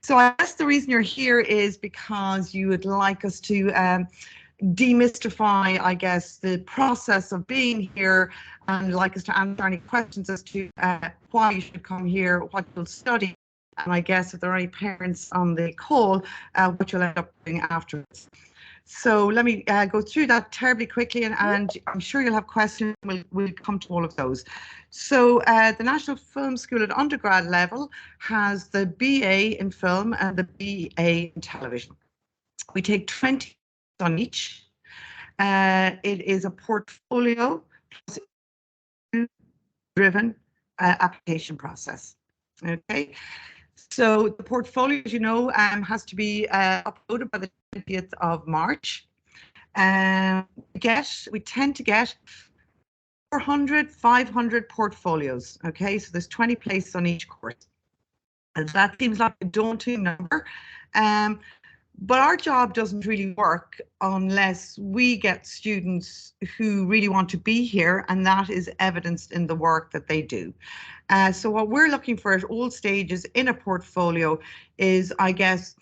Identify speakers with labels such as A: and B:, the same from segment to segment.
A: So I guess the reason you're here is because you would like us to demystify, I guess, the process of being here, and like us to answer any questions as to why you should come here, what you'll study, and I guess if there are any parents on the call, what you'll end up doing afterwards. So let me go through that terribly quickly, and I'm sure you'll have questions. We'll come to all of those. So the National Film School at undergrad level has the BA in film and the BA in television. We take 20 on each. It is a portfolio driven application process. Okay. So the portfolio, as you know, has to be uploaded by the 20th of March. We tend to get 400, 500 portfolios. Okay, so there's 20 places on each course. And that seems like a daunting number. But our job doesn't really work unless we get students who really want to be here, and that is evidenced in the work that they do. So what we're looking for at all stages in a portfolio is, I guess,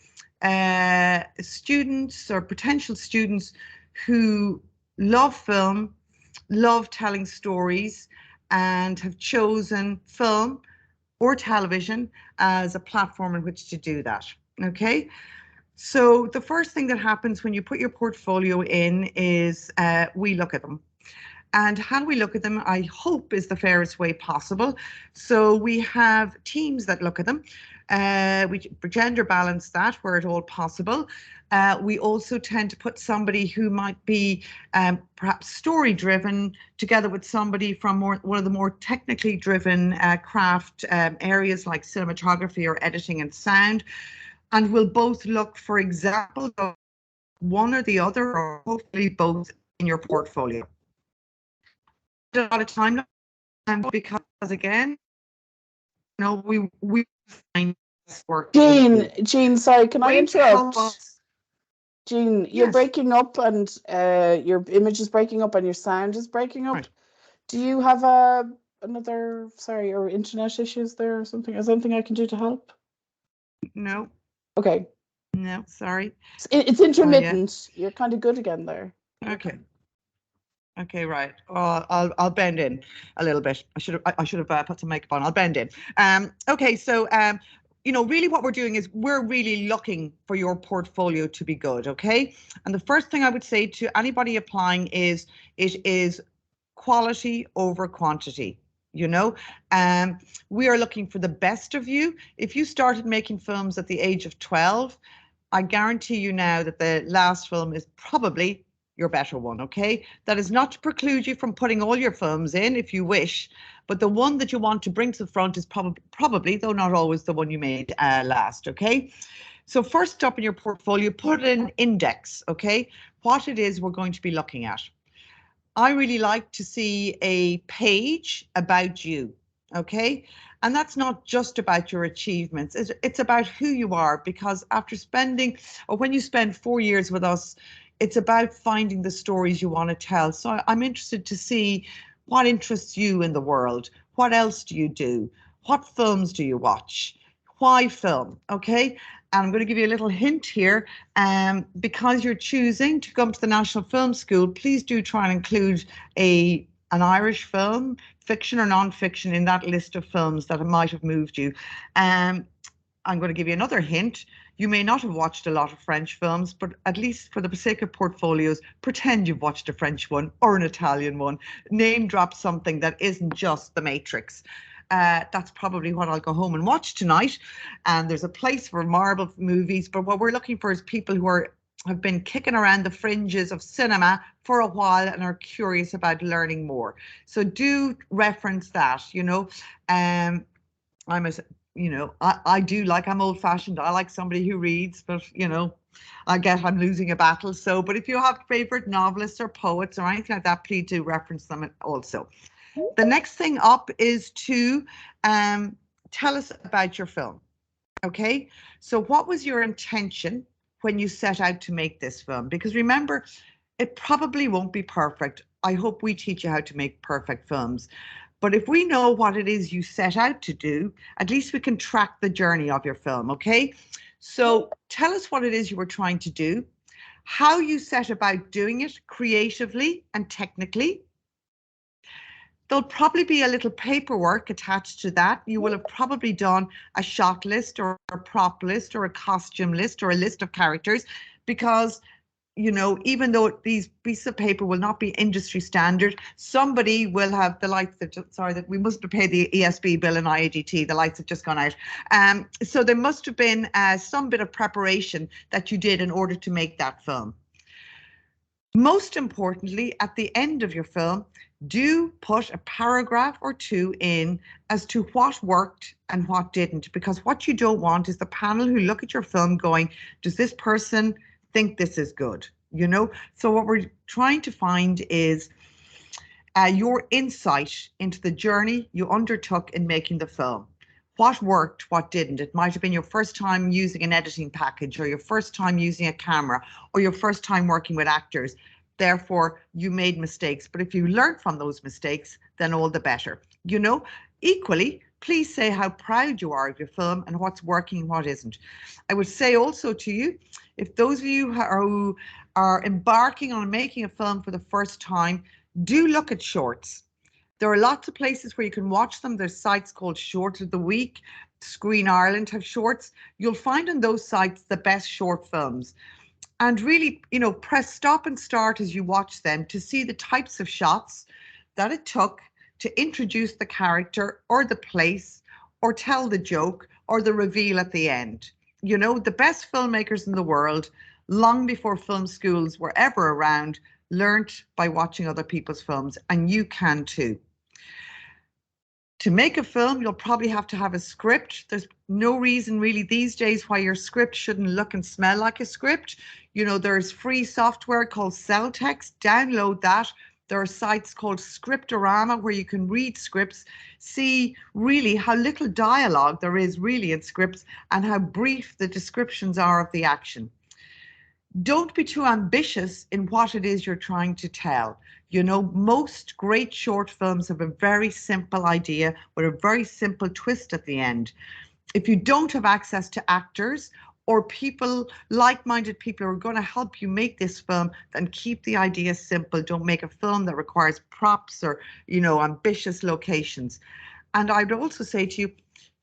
A: students or potential students who love film, love telling stories, and have chosen film or television as a platform in which to do that. Okay. So the first thing that happens when you put your portfolio in is we look at them. And how we look at them, I hope, is the fairest way possible. So we have teams that look at them. We gender balance that where at all possible. We also tend to put somebody who might be perhaps story driven together with somebody from one of the more technically driven craft areas like cinematography or editing and sound. And we'll both look for examples of one or the other, or hopefully both, in your portfolio. A lot of time, because again, you know, we find this work.
B: Jean, sorry, can I interrupt? Jean, you're breaking up, and your image is breaking up, and your sound is breaking up. Right. Do you have or internet issues there or something? Is there anything I can do to help?
A: No.
B: Okay.
A: No, sorry.
B: It's intermittent. Yeah. You're kind of good again there.
A: Okay. Okay, right. I'll bend in a little bit. I should have put some makeup on. I'll bend in. Okay, so you know, really what we're doing is we're really looking for your portfolio to be good. Okay, and the first thing I would say to anybody applying is it is quality over quantity. You know, we are looking for the best of you. If you started making films at the age of 12, I guarantee you now that the last film is probably your better one. Okay, that is not to preclude you from putting all your films in if you wish, but the one that you want to bring to the front is probably, though not always, the one you made last. Okay, so first up in your portfolio, put an index. Okay, what it is we're going to be looking at. I really like to see a page about you, okay? And that's not just about your achievements. It's about who you are, because after when you spend 4 years with us, it's about finding the stories you want to tell. So I'm interested to see what interests you in the world. What else do you do? What films do you watch? Why film, okay? And I'm going to give you a little hint here. Because you're choosing to come to the National Film School, please do try and include an Irish film, fiction or non-fiction, in that list of films that might have moved you. I'm going to give you another hint. You may not have watched a lot of French films, but at least for the sake of portfolios, pretend you've watched a French one or an Italian one. Name drop something that isn't just The Matrix. That's probably what I'll go home and watch tonight. And there's a place for Marvel movies, but what we're looking for is people who have been kicking around the fringes of cinema for a while and are curious about learning more. So do reference that, you know. I'm old fashioned. I like somebody who reads, but you know, I'm losing a battle. So, but if you have favorite novelists or poets or anything like that, please do reference them also. The next thing up is to tell us about your film. Okay, so what was your intention when you set out to make this film? Because remember, it probably won't be perfect. I hope we teach you how to make perfect films. But if we know what it is you set out to do, at least we can track the journey of your film, okay? So tell us what it is you were trying to do, how you set about doing it creatively and technically. There'll probably be a little paperwork attached to that. You will have probably done a shot list or a prop list or a costume list or a list of characters, because, you know, even though these pieces of paper will not be industry standard, somebody will have the lights that, sorry, that we must have paid the ESB bill in IAGT, the lights have just gone out. So there must have been some bit of preparation that you did in order to make that film. Most importantly, at the end of your film, do put a paragraph or two in as to what worked and what didn't, because what you don't want is the panel who look at your film going, does this person think this is good? You know, so what we're trying to find is your insight into the journey you undertook in making the film. What worked, what didn't. It might have been your first time using an editing package, or your first time using a camera, or your first time working with actors. Therefore, you made mistakes. But if you learned from those mistakes, then all the better. You know, equally, please say how proud you are of your film and what's working and what isn't. I would say also to you, if those of you who are embarking on making a film for the first time, do look at shorts. There are lots of places where you can watch them. There's sites called Short of the Week. Screen Ireland have shorts. You'll find on those sites the best short films. And really, you know, press stop and start as you watch them to see the types of shots that it took to introduce the character or the place or tell the joke or the reveal at the end. You know, the best filmmakers in the world, long before film schools were ever around, learnt by watching other people's films, and you can too. To make a film, you'll probably have to have a script. There's no reason really these days why your script shouldn't look and smell like a script. You know, there's free software called Celltext. Download that. There are sites called Scriptorama where you can read scripts, see really how little dialogue there is really in scripts and how brief the descriptions are of the action. Don't be too ambitious in what it is you're trying to tell. You know, most great short films have a very simple idea with a very simple twist at the end. If you don't have access to actors or people, like-minded people who are going to help you make this film, then keep the idea simple. Don't make a film that requires props or, you know, ambitious locations. And I'd also say to you,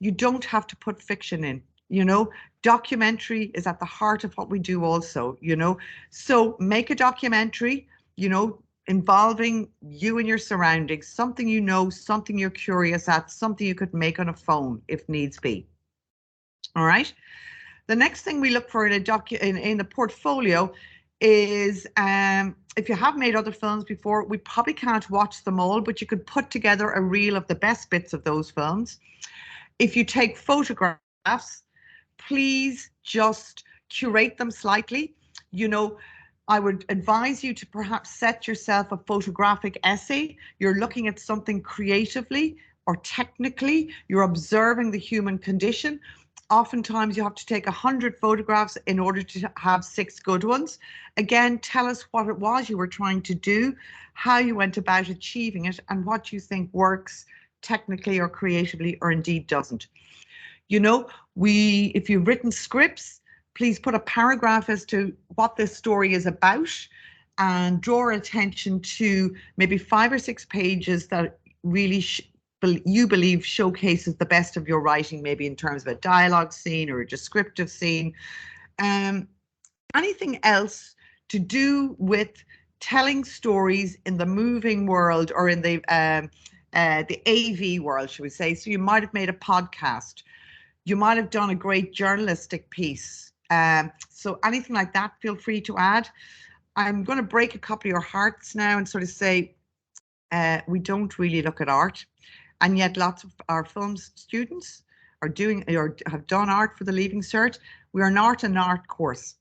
A: you don't have to put fiction in. You know, documentary is at the heart of what we do also, you know. So make a documentary, you know, involving you and your surroundings, something you know, something you're curious at, something you could make on a phone if needs be. All right. The next thing we look for in the portfolio is if you have made other films before, we probably can't watch them all, but you could put together a reel of the best bits of those films. If you take photographs, please just curate them slightly. You know, I would advise you to perhaps set yourself a photographic essay. You're looking at something creatively or technically. You're observing the human condition. Oftentimes you have to take 100 photographs in order to have 6 good ones. Again, tell us what it was you were trying to do, how you went about achieving it, and what you think works technically or creatively or indeed doesn't. You know, if you've written scripts, please put a paragraph as to what this story is about and draw attention to maybe 5 or 6 pages that really you believe showcases the best of your writing, maybe in terms of a dialogue scene or a descriptive scene. Anything else to do with telling stories in the moving world or in the AV world, should we say. So you might have made a podcast. You might have done a great journalistic piece. So anything like that, feel free to add. I'm going to break a couple of your hearts now and sort of say, we don't really look at art. And yet lots of our film students are doing or have done art for the Leaving Cert. We are not an art course.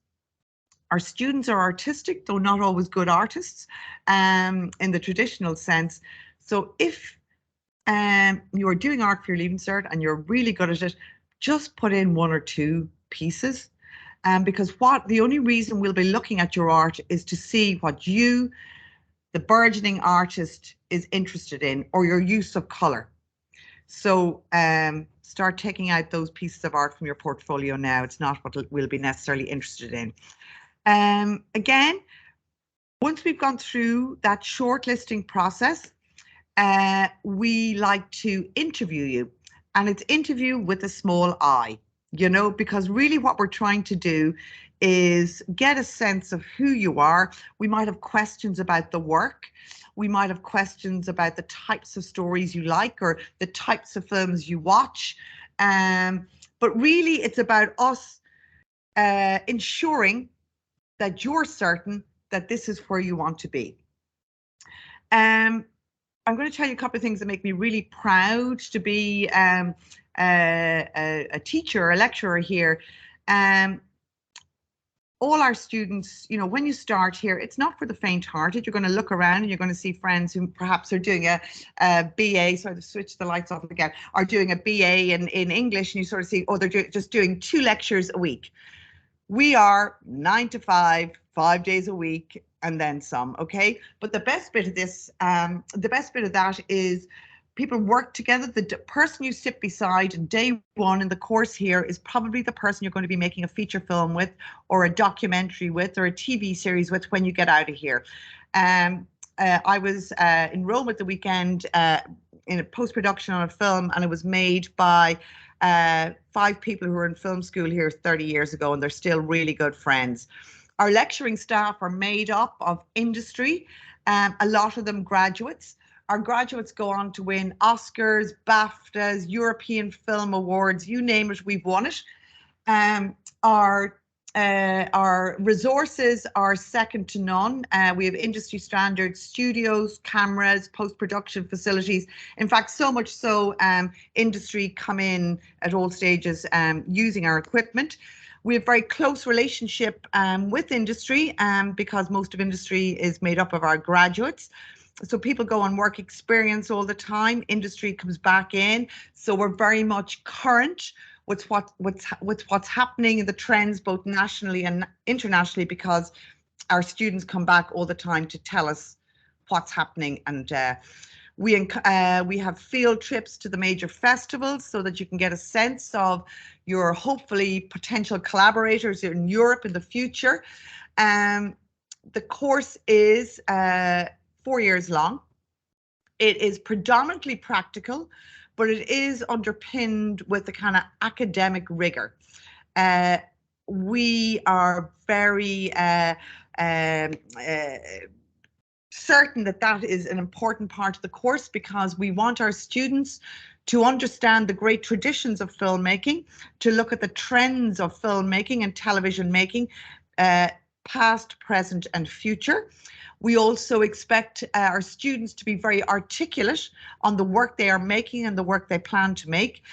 A: Our students are artistic, though not always good artists in the traditional sense. So if you are doing art for your Leaving Cert and you're really good at it, just put in 1 or 2 pieces. Because the only reason we'll be looking at your art is to see what you, the burgeoning artist, is interested in, or your use of colour. So start taking out those pieces of art from your portfolio now. It's not what we'll be necessarily interested in. Again, once we've gone through that shortlisting process, we like to interview you, and it's interview with a small I, you know, because really what we're trying to do is get a sense of who you are. We might have questions about the work. We might have questions about the types of stories you like or the types of films you watch. But really it's about us ensuring that you're certain that this is where you want to be. I'm going to tell you a couple of things that make me really proud to be a teacher, a lecturer here. All our students, you know, when you start here, it's not for the faint-hearted. You're going to look around and you're going to see friends who perhaps are doing a BA, sorry to switch the lights off again, are doing a BA in English, and you sort of see, oh, they're just doing 2 lectures a week. We are 9 to 5, 5 days a week, and then some, okay? But the best bit of this, the best bit of that is people work together. The person you sit beside in day one in the course here is probably the person you're going to be making a feature film with, or a documentary with, or a TV series with when you get out of here. I was in Rome at the weekend in a post-production on a film, and it was made by 5 people who were in film school here 30 years ago, and they're still really good friends. Our lecturing staff are made up of industry, a lot of them graduates. Our graduates go on to win Oscars, BAFTAs, European Film Awards, you name it, we've won it. Our resources are second to none. We have industry standard studios, cameras, post-production facilities. In fact, so much so industry come in at all stages using our equipment. We have very close relationship with industry because most of industry is made up of our graduates. So people go on work experience all the time. Industry comes back in. So we're very much current with what's happening in the trends, both nationally and internationally, because our students come back all the time to tell us what's happening. And we have field trips to the major festivals so that you can get a sense of your hopefully potential collaborators in Europe in the future. The course is 4 years long. It is predominantly practical, but it is underpinned with a kind of academic rigor. We are very certain that that is an important part of the course, because we want our students to understand the great traditions of filmmaking, to look at the trends of filmmaking and television making, past, present and future. We also expect our students to be very articulate on the work they are making and the work they plan to make.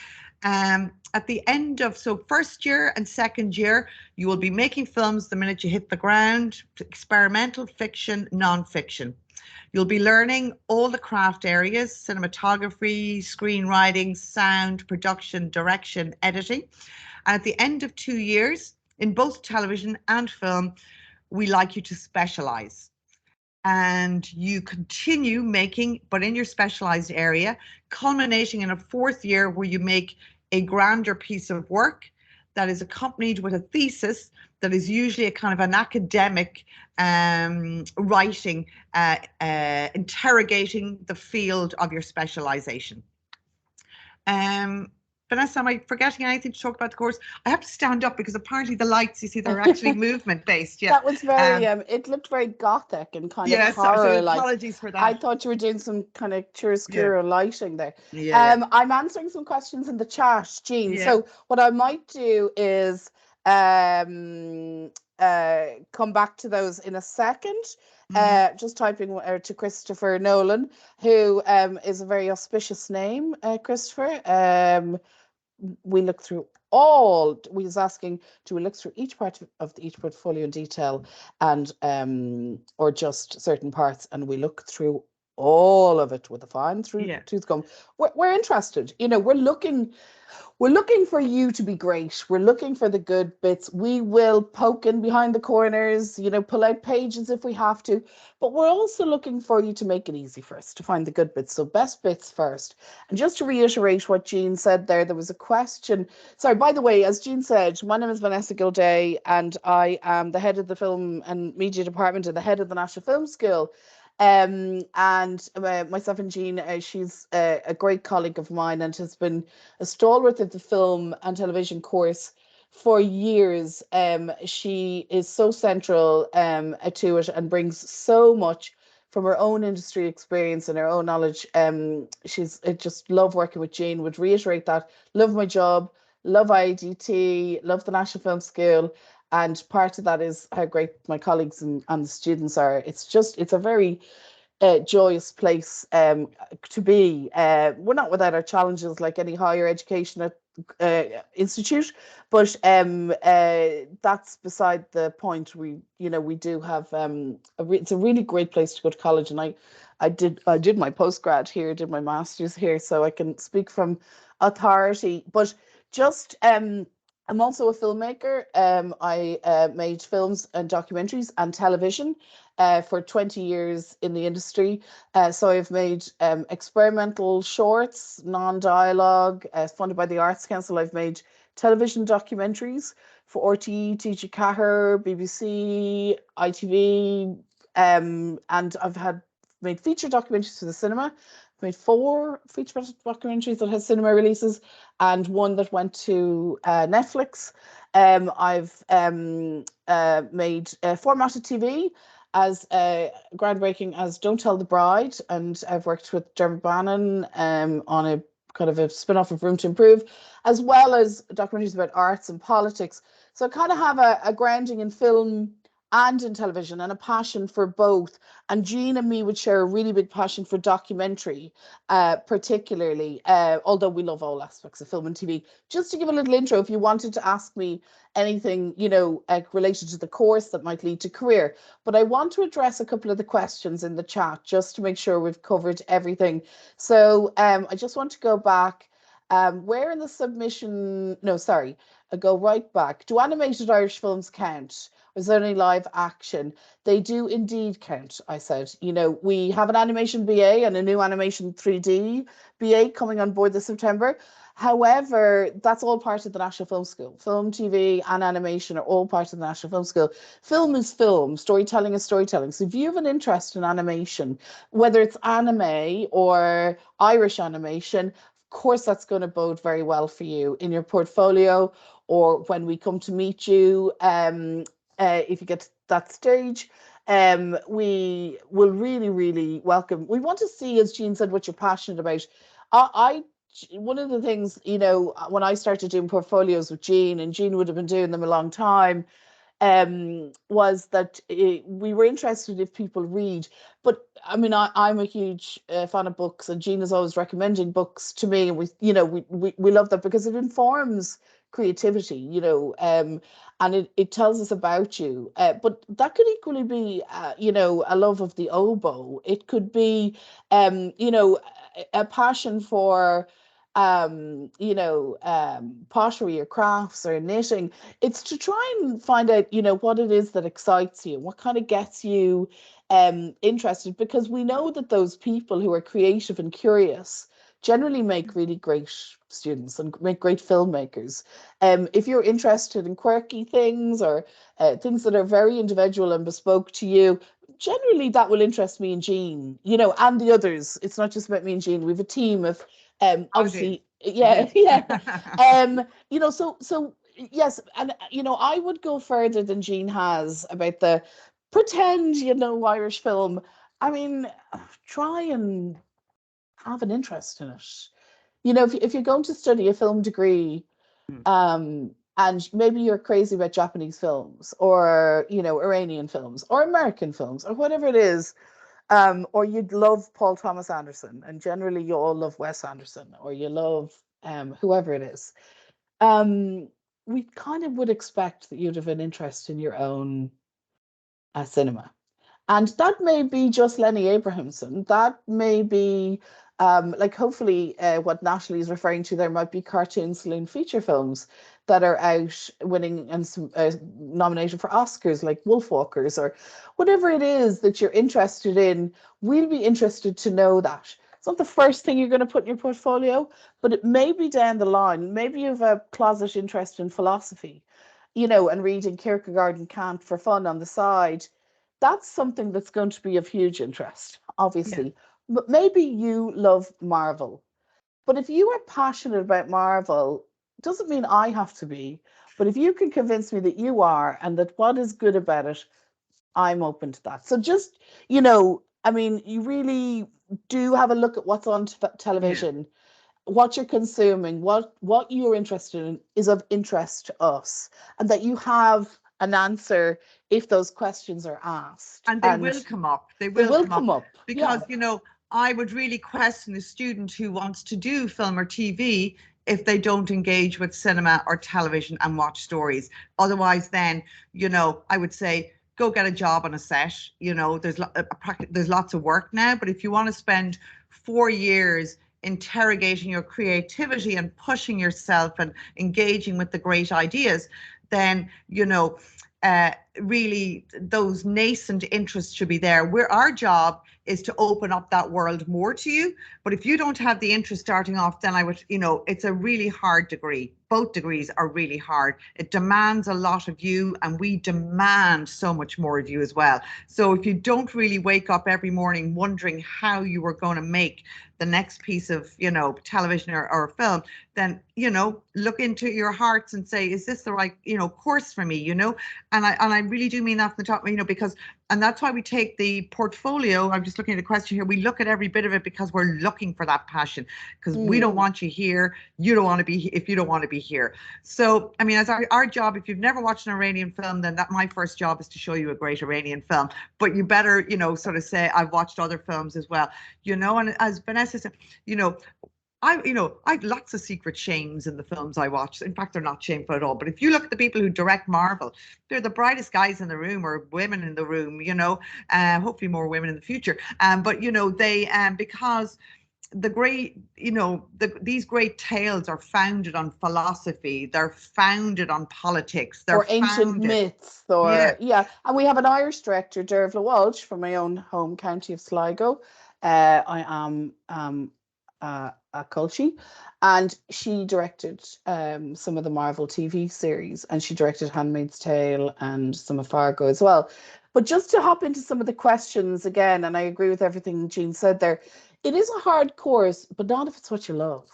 A: At the end of, so first year and second year, you will be making films the minute you hit the ground, experimental, fiction, non-fiction. You'll be learning all the craft areas: cinematography, screenwriting, sound, production, direction, editing. And at the end of 2 years, in both television and film, we like you to specialize. And you continue making, but in your specialized area, culminating in a 4th year where you make a grander piece of work that is accompanied with a thesis that is usually a kind of an academic writing, interrogating the field of your specialization. Vanessa, am I forgetting anything to talk about the course? I have to stand up because apparently the lights, you see, they're actually movement based. Yeah,
B: that was very. It looked very gothic and kind of horror.
A: So apologies for that.
B: I thought you were doing some kind of chiaroscuro lighting there. I'm answering some questions in the chat, Jean. So what I might do is come back to those in a second. Just typing to Christopher Nolan, who is a very auspicious name, Christopher. We look through we was asking, do we look through each part of each portfolio in detail, and or just certain parts? And we look through all of it with a fine tooth comb. We're interested, you know, we're looking We're looking for you to be great. We're looking for the good bits. We will poke in behind the corners, pull out pages if we have to. But we're also looking for you to make it easy for us to find the good bits. So best bits first. And just to reiterate what Jean said there was a question. Sorry, by the way, as Jean said, my name is Vanessa Gilday, and I am the head of the film and media department and the head of the National Film School. And myself and Jean, she's a great colleague of mine and has been a stalwart of the film and television course for years. She is so central to it and brings so much from her own industry experience and her own knowledge. She's just love working with Jean, would reiterate that. Love my job, love IDT, love the National Film School. And part of that is how great my colleagues and the students are. It's a very joyous place to be. We're not without our challenges like any higher education institute, but that's beside the point. We do have it's a really great place to go to college, and I did my postgrad here, did my master's here, so I can speak from authority. But just I'm also a filmmaker. I made films and documentaries and television for 20 years in the industry. So I've made experimental shorts, non-dialogue, funded by the Arts Council. I've made television documentaries for RTE, TG Ceathair, BBC, ITV, and I've made feature documentaries for the cinema. I've made 4 feature documentaries that had cinema releases and one that went to Netflix. I've made formatted TV as groundbreaking as Don't Tell the Bride, and I've worked with Dermot Bannon on a kind of a spin-off of Room to Improve, as well as documentaries about arts and politics. So I kind of have a grounding in film and in television and a passion for both. And Jean and me would share a really big passion for documentary, particularly, although we love all aspects of film and TV. Just to give a little intro, if you wanted to ask me anything, related to the course that might lead to career. But I want to address a couple of the questions in the chat just to make sure we've covered everything. So I just want to go back. Where in the submission, no, sorry, I go right back. Do animated Irish films count? Is there any live action? They do indeed count, I said. We have an animation BA and a new animation 3D BA coming on board this September. However, that's all part of the National Film School. Film, TV, and animation are all part of the National Film School. Film is film, storytelling is storytelling. So if you have an interest in animation, whether it's anime or Irish animation, of course that's going to bode very well for you in your portfolio or when we come to meet you. If you get to that stage, we will really, really welcome. We want to see, as Jean said, what you're passionate about. One of the things, when I started doing portfolios with Jean, and Jean would have been doing them a long time, was that we were interested if people read. But I mean, I'm a huge fan of books, and Jean is always recommending books to me, and we love that because it informs creativity, and it tells us about you. But that could equally be, a love of the oboe. It could be, a passion for pottery or crafts or knitting. It's to try and find out, what it is that excites you, what kind of gets you interested, because we know that those people who are creative and curious generally make really great students and make great filmmakers. If you're interested in quirky things or things that are very individual and bespoke to you, generally that will interest me and Jean, and the others. It's not just about me and Jean. We have a team of obviously, yeah. So yes, and I would go further than Jean has about the pretend Irish film. I mean, try and have an interest in it. If you're going to study a film degree, and maybe you're crazy about Japanese films or Iranian films or American films or whatever it is, or you'd love Paul Thomas Anderson, and generally you all love Wes Anderson, or you love whoever it is. We kind of would expect that you'd have an interest in your own cinema. And that may be just Lenny Abrahamson. That may be Like hopefully what Natalie is referring to there might be cartoon saloon feature films that are out winning and nominated for Oscars, like Wolfwalkers or whatever it is that you're interested in. We'll be interested to know that. It's not the first thing you're going to put in your portfolio, but it may be down the line. Maybe you have a closet interest in philosophy, and reading Kierkegaard and Kant for fun on the side. That's something that's going to be of huge interest, obviously. Yeah. But maybe you love Marvel. But if you are passionate about Marvel, doesn't mean I have to be. But if you can convince me that you are and that what is good about it, I'm open to that. So just, I mean, you really do have a look at what's on television, what you're consuming, what you're interested in is of interest to us, and that you have an answer if those questions are asked.
A: And they will come up. They will come up. Because, I would really question a student who wants to do film or TV if they don't engage with cinema or television and watch stories. Otherwise, then, I would say, go get a job on a set. There's lots of work now, but if you want to spend 4 years interrogating your creativity and pushing yourself and engaging with the great ideas, then, really those nascent interests should be there. Our job is to open up that world more to you. But if you don't have the interest starting off, then I would, it's a really hard degree. Both degrees are really hard. It demands a lot of you, and we demand so much more of you as well. So if you don't really wake up every morning wondering how you are going to make the next piece of, television or film, then, look into your hearts and say, is this the right, course for me, And I really do mean that from the top, because, and that's why we take the portfolio. I'm just looking at the question here. We look at every bit of it because we're looking for that passion, because we don't want you here. You don't want to be, if you don't want to be here. So, I mean, as our job, if you've never watched an Iranian film, then my first job is to show you a great Iranian film. But you better, sort of say, I've watched other films as well, and as Vanessa said, I've lots of secret shames in the films I watch. In fact, they're not shameful at all. But if you look at the people who direct Marvel, they're the brightest guys in the room, or women in the room, hopefully more women in the future. But, they, because the great, these great tales are founded on philosophy. They're founded on politics. They're
B: ancient myths. And we have an Irish director, Dervla Walsh, from my own home county of Sligo. I am a Colchi, and she directed some of the Marvel TV series, and she directed Handmaid's Tale and some of Fargo as well. But just to hop into some of the questions again, and I agree with everything Jean said there, it is a hard course, but not if it's what you love.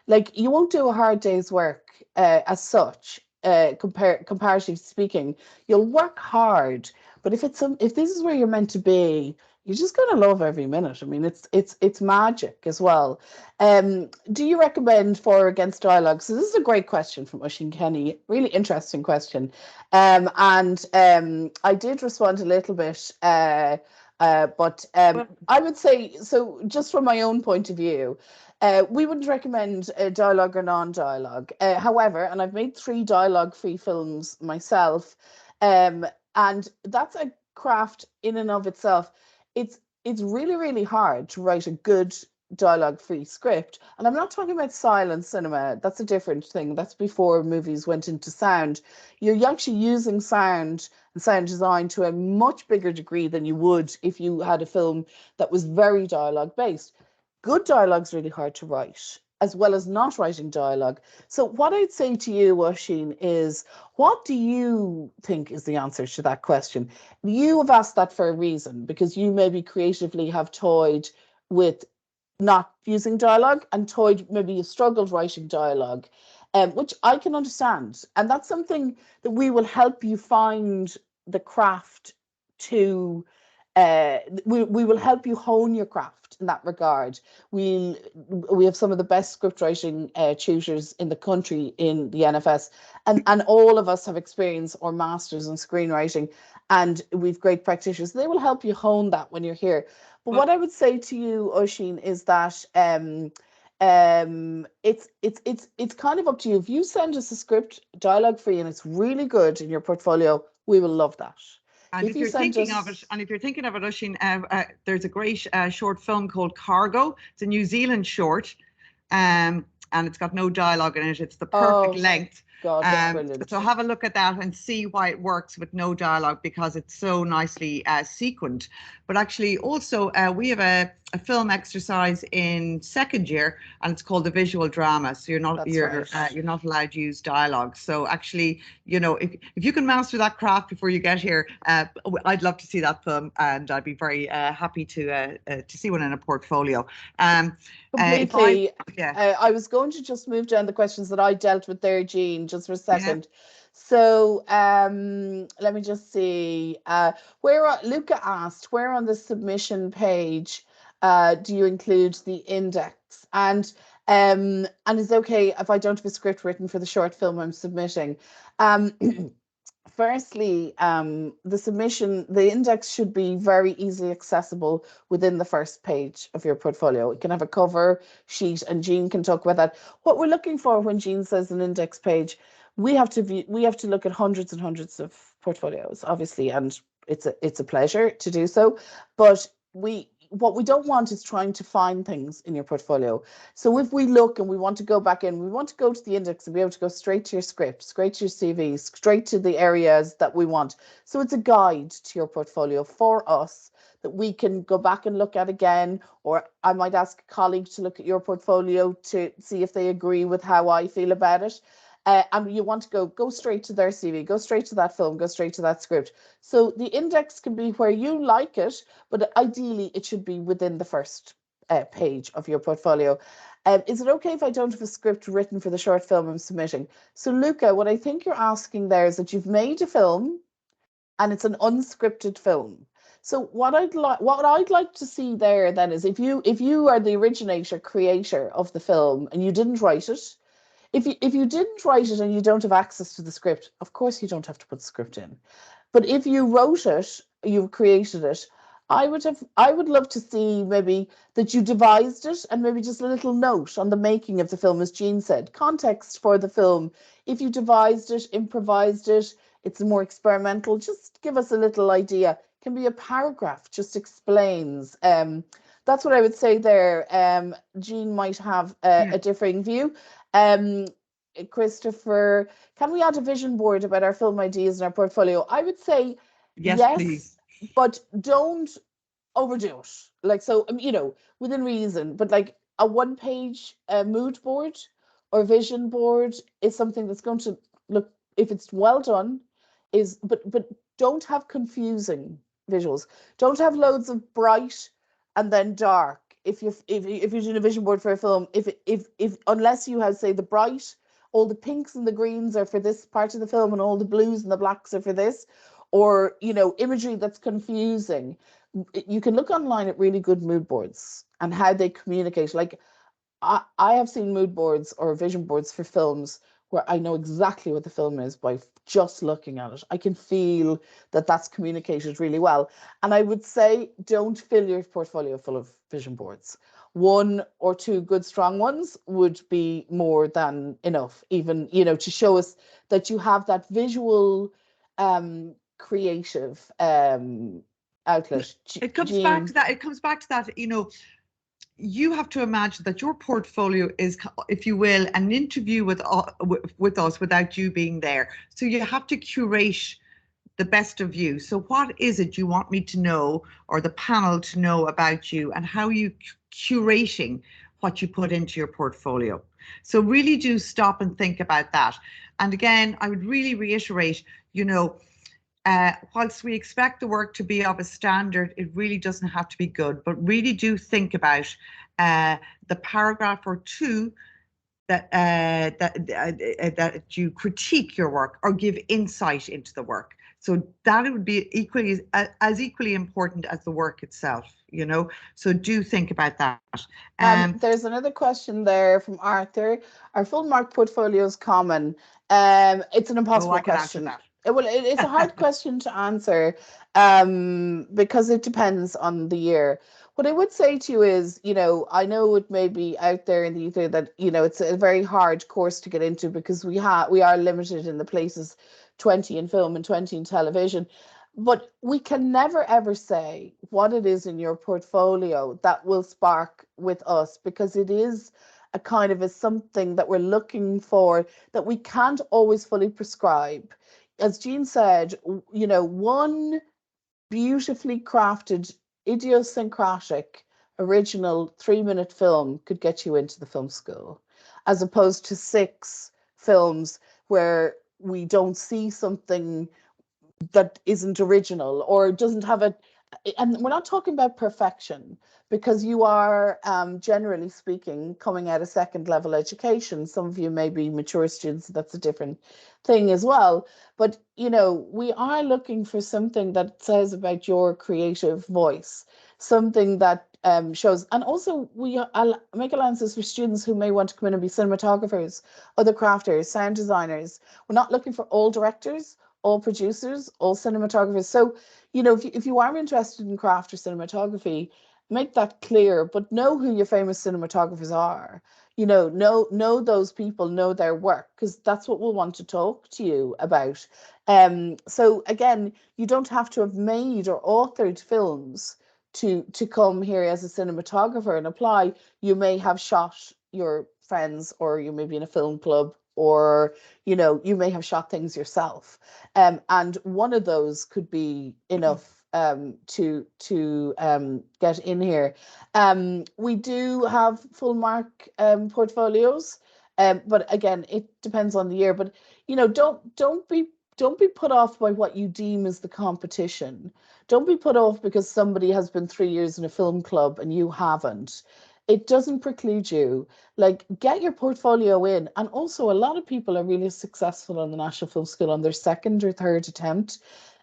B: Like, you won't do a hard day's work as such, comparatively speaking. You'll work hard, but if this is where you're meant to be, you're just going to love every minute. I mean, it's magic as well. Do you recommend for or against dialogue? So this is a great question from Oisin Kenny. Really interesting question. And I did respond a little bit, but I would say, so just from my own point of view, we wouldn't recommend dialogue or non-dialogue. However, and I've made 3 dialogue-free films myself, and that's a craft in and of itself. It's really, really hard to write a good dialogue-free script. And I'm not talking about silent cinema. That's a different thing. That's before movies went into sound. You're actually using sound and sound design to a much bigger degree than you would if you had a film that was very dialogue-based. Good dialogue's really hard to write, as well as not writing dialogue. So what I'd say to you, Oisin, is what do you think is the answer to that question? You have asked that for a reason, because you maybe creatively have toyed with not using dialogue, and maybe you struggled writing dialogue, which I can understand. And that's something that we will help you find the craft to, we will help you hone your craft in that regard. We have some of the best script writing tutors in the country in the NFS, and all of us have experience or masters in screenwriting, and we've great practitioners. They will help you hone that when you're here. But what I would say to you, Oisin, is that it's kind of up to you. If you send us a script dialogue free and it's really good in your portfolio, we will love that.
A: And if you're thinking of it, Oisin, there's a great short film called Cargo. It's a New Zealand short, and it's got no dialogue in it. It's the perfect length.
B: God, that's brilliant.
A: So have a look at that and see why it works with no dialogue, because it's so nicely sequenced. But actually, also we have a film exercise in second year, and it's called the visual drama. So you're not allowed to use dialogue. So actually, if you can master that craft before you get here, I'd love to see that film, and I'd be very happy to see one in a portfolio.
B: Completely. I was going to just move down the questions that I dealt with there, Jean, just for a second. Yeah. So let me just see. Luca asked, where on the submission page do you include the index? And it's okay if I don't have a script written for the short film I'm submitting. Firstly, the index should be very easily accessible within the first page of your portfolio. It can have a cover sheet, and Jean can talk about that. What we're looking for when Jean says an index page, we have to look at hundreds and hundreds of portfolios, obviously, and it's a pleasure to do so. But what we don't want is trying to find things in your portfolio. So if we look and we want to go back in, we want to go to the index and be able to go straight to your script, straight to your CV, straight to the areas that we want. So it's a guide to your portfolio for us that we can go back and look at again, or I might ask a colleague to look at your portfolio to see if they agree with how I feel about it. And you want to go straight to their CV, go straight to that film, go straight to that script. So the index can be where you like it, but ideally it should be within the first page of your portfolio. Is it okay if I don't have a script written for the short film I'm submitting? So Luca, what I think you're asking there is that you've made a film and it's an unscripted film. So what I'd like to see there then is if you are the originator, creator of the film and you didn't write it, if you didn't write it and you don't have access to the script, of course you don't have to put the script in. But if you wrote it, you created it, I would love to see maybe that you devised it and maybe just a little note on the making of the film, as Jean said, context for the film. If you devised it, improvised it, it's more experimental, just give us a little idea. It can be a paragraph, just explains. That's what I would say there. Jean might have a differing view. Christopher, can we add a vision board about our film ideas in our portfolio? I would say yes,
A: please.
B: But don't overdo it. Like, so, within reason, but like a one-page mood board or vision board is something that's going to look, if it's well done, but don't have confusing visuals. Don't have loads of bright and then dark. If you're doing a vision board for a film, if unless you have, say, the bright, all the pinks and the greens are for this part of the film and all the blues and the blacks are for this, or imagery that's confusing, you can look online at really good mood boards and how they communicate. Like I have seen mood boards or vision boards for films where I know exactly what the film is by just looking at it. I can feel that that's communicated really well. And I would say don't fill your portfolio full of vision boards. One or two good, strong ones would be more than enough, even, to show us that you have that visual, creative outlet.
A: It comes back to that, you have to imagine that your portfolio is, if you will, an interview with us without you being there. So you have to curate the best of you. So what is it you want me to know, or the panel to know about you, and how are you curating what you put into your portfolio? So really do stop and think about that. And again, I would really reiterate, whilst we expect the work to be of a standard, it really doesn't have to be good, but really do think about the paragraph or two that you critique your work or give insight into the work. So that it would be equally important as the work itself, So do think about that.
B: There's another question there from Arthur. Are full mark portfolios common? It's an impossible question. Well, it's a hard question to answer because it depends on the year. What I would say to you is, I know it may be out there in the ether that, it's a very hard course to get into because we are limited in the places, 20 in film and 20 in television. But we can never ever say what it is in your portfolio that will spark with us, because it is a kind of a something that we're looking for that we can't always fully prescribe. As Jean said, you know, one beautifully crafted, idiosyncratic, original 3-minute film could get you into the film school, as opposed to 6 films where we don't see something that isn't original or doesn't have a, and we're not talking about perfection, because you are generally speaking coming out of second level education. Some of you may be mature students, that's a different thing as well, but you know, we are looking for something that says about your creative voice, something that shows. And also we make allowances for students who may want to come in and be cinematographers, other crafters, sound designers. We're not looking for all directors, all producers, all cinematographers. So, you know, if you are interested in craft or cinematography, make that clear, but know who your famous cinematographers are. You know those people, know their work, because that's what we'll want to talk to you about. So again, you don't have to have made or authored films to come here as a cinematographer and apply. You may have shot your friends, or you may be in a film club, or you know, you may have shot things yourself, and one of those could be enough to get in here. We do have full mark portfolios, but again, it depends on the year. But you know, don't be put off by what you deem as the competition. Don't be put off because somebody has been 3 years in a film club and you haven't. It doesn't preclude you. Like, get your portfolio in. And also, a lot of people are really successful on the National Film School on their second or third attempt.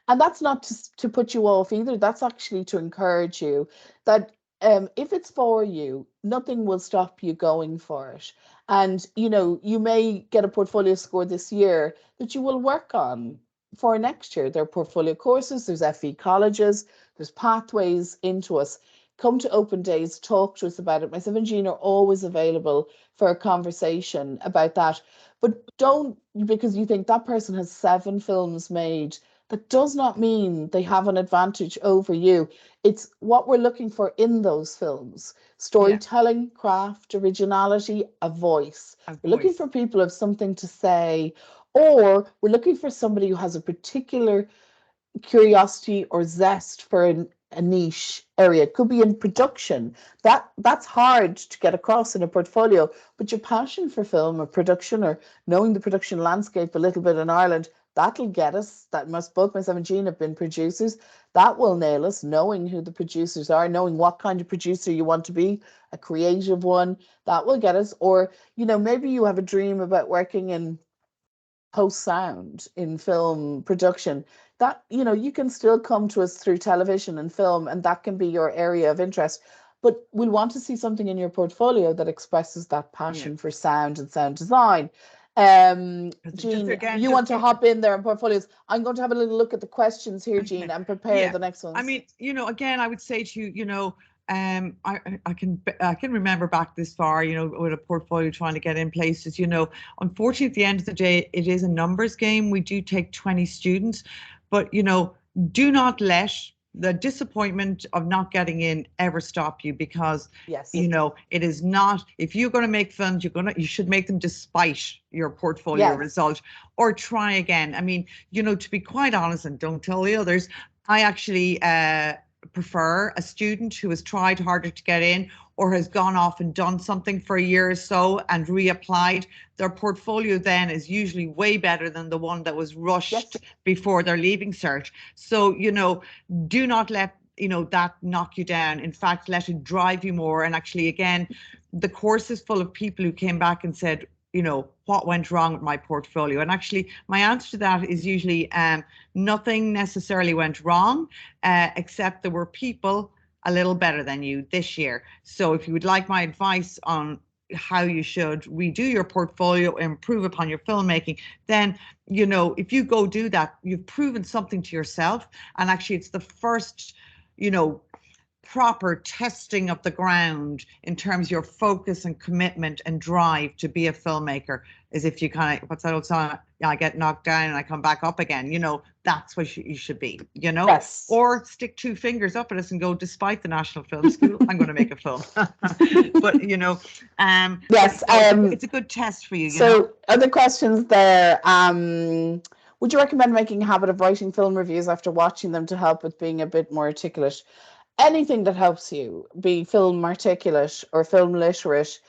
B: And that's not to put you off either. That's actually to encourage you that if it's for you, nothing will stop you going for it. And, you know, you may get a portfolio score this year that you will work on for next year. There are portfolio courses, there's FE colleges, there's pathways into us. Come to open days, talk to us about it. Myself and Jean are always available for a conversation about that. But don't, because you think that person has 7 films made, that does not mean they have an advantage over you. It's what we're looking for in those films: storytelling, craft, originality, a voice. We're looking for people who have something to say, or we're looking for somebody who has a particular curiosity or zest for a niche area. It could be in production. That's hard to get across in a portfolio, but your passion for film or production, or knowing the production landscape a little bit in Ireland, that'll get us. Both myself and Jean have been producers. That will nail us, knowing who the producers are, knowing what kind of producer you want to be, a creative one, that will get us. Or, you know, maybe you have a dream about working in post sound in film production. That, you know, you can still come to us through television and film, and that can be your area of interest. But we'll want to see something in your portfolio that expresses that passion for sound and sound design. Jean, you want to hop in there on portfolios? I'm going to have a little look at the questions here, Jean, and prepare the next ones.
A: I mean, you know, again, I would say to you, you know, I can remember back this far, you know, with a portfolio trying to get in places, you know. Unfortunately, at the end of the day, it is a numbers game. We do take 20 students, but, you know, do not let the disappointment of not getting in ever stop you, because you know, it is not, if you're going to make films, you should make them despite your portfolio result, or try again. I mean, you know, to be quite honest, and don't tell the others, I actually prefer a student who has tried harder to get in, or has gone off and done something for a year or so and reapplied. Their portfolio then is usually way better than the one that was rushed before their leaving cert. So, you know, do not let, you know, that knock you down. In fact, let it drive you more. And actually, again, the course is full of people who came back and said, you know, what went wrong with my portfolio? And actually, my answer to that is usually nothing necessarily went wrong, except there were people a little better than you this year. So if you would like my advice on how you should redo your portfolio, improve upon your filmmaking, then, you know, if you go do that, you've proven something to yourself. And actually, it's the first, you know, proper testing of the ground in terms of your focus and commitment and drive to be a filmmaker, is if you kind of, what's that old song? I get knocked down and I come back up again. That's what you should be,
B: Yes.
A: Or stick two fingers up at us and go, despite the National Film School, I'm going to make a film. But,
B: yes,
A: it's a good test for you,
B: So other questions there. Would you recommend making a habit of writing film reviews after watching them to help with being a bit more articulate? Anything that helps you be film articulate or film literate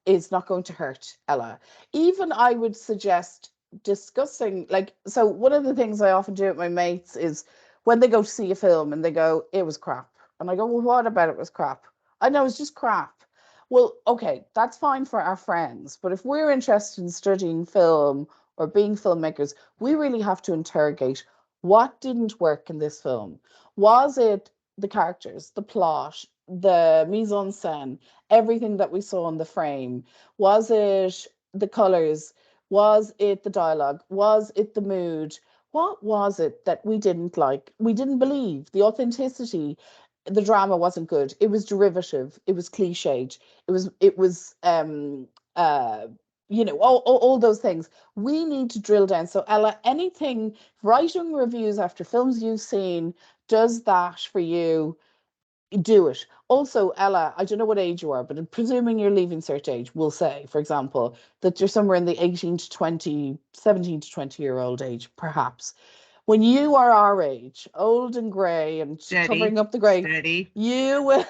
B: is not going to hurt, Ella. Even I would suggest discussing, so one of the things I often do with my mates is when they go to see a film and they go, it was crap. And I go, well, what about it was crap? I know it's just crap. Well, okay, that's fine for our friends. But if we're interested in studying film or being filmmakers, we really have to interrogate what didn't work in this film. Was it the characters, the plot, the mise en scène, everything that we saw in the frame? Was it the colors? Was it the dialogue? Was it the mood? What was it that we didn't like? We didn't believe the authenticity. The drama wasn't good. It was derivative. It was cliched. It was all those things. We need to drill down. So Ella, anything, writing reviews after films you've seen, does that for you, do it. Also, Ella, I don't know what age you are, but presuming you're leaving cert age, we'll say, for example, that you're somewhere in the 18 to 20, 17 to 20-year-old age, perhaps. When you are our age, old and grey and covering up the grey, you will.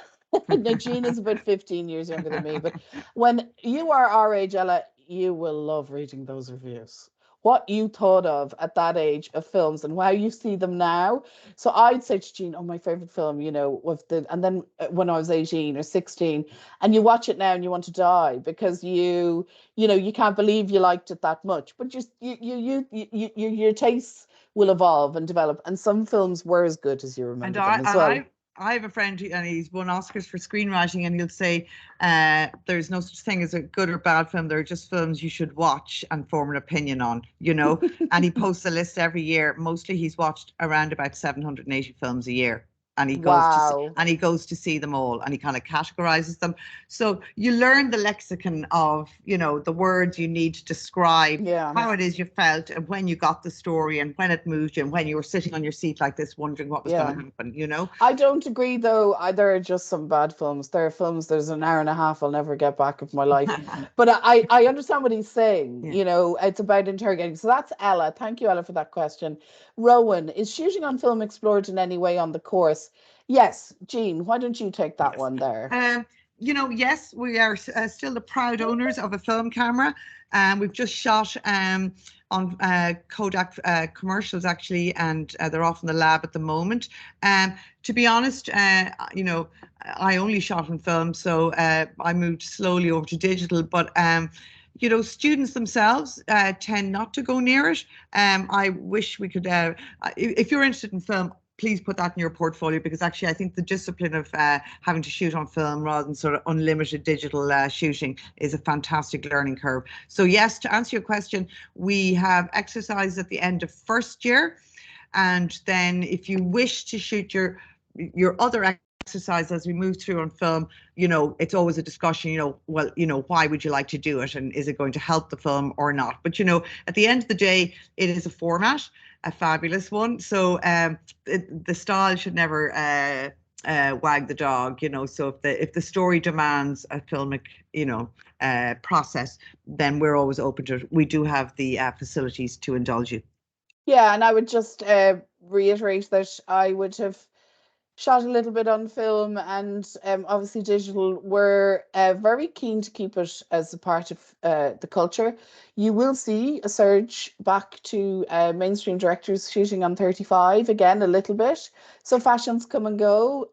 B: Now, Jean is about 15 years younger than me, but when you are our age, Ella, you will love reading those reviews. What you thought of at that age of films and how you see them now. So I'd say to Jean, oh, my favorite film, and then when I was 18 or 16, and you watch it now and you want to die because you can't believe you liked it that much, but just your tastes will evolve and develop, and some films were as good as you remember them as well.
A: I have a friend and he's won Oscars for screenwriting, and he'll say there's no such thing as a good or bad film. There are just films you should watch and form an opinion on, and he posts a list every year. Mostly he's watched around about 780 films a year. And he goes to see them all, and he kind of categorizes them. So you learn the lexicon of, the words you need to describe how it is you felt and when you got the story and when it moved you and when you were sitting on your seat like this wondering what was going to happen,
B: I don't agree though. There are just some bad films. There are films, there's an hour and a half I'll never get back of my life. But I understand what he's saying. It's about interrogating. So that's Ella. Thank you, Ella, for that question. Rowan, is shooting on film explored in any way on the course? Yes. Jean, why don't you take that one there?
A: Yes, we are still the proud owners of a film camera. We've just shot on Kodak commercials, actually, and they're off in the lab at the moment. To be honest, I only shot on film, so I moved slowly over to digital, but students themselves tend not to go near it. I wish we could, if you're interested in film, please put that in your portfolio, because actually I think the discipline of having to shoot on film rather than sort of unlimited digital shooting is a fantastic learning curve. So yes, to answer your question, we have exercises at the end of first year. And then if you wish to shoot your other exercise as we move through on film, it's always a discussion, why would you like to do it? And is it going to help the film or not? But, at the end of the day, it is a format, a fabulous one. So the style should never wag the dog, so if the story demands a filmic, process, then we're always open to it. We do have the facilities to indulge you.
B: Yeah, and I would just reiterate that I would have shot a little bit on film and obviously digital. We're very keen to keep it as a part of the culture. You will see a surge back to mainstream directors shooting on 35 again a little bit. So fashions come and go.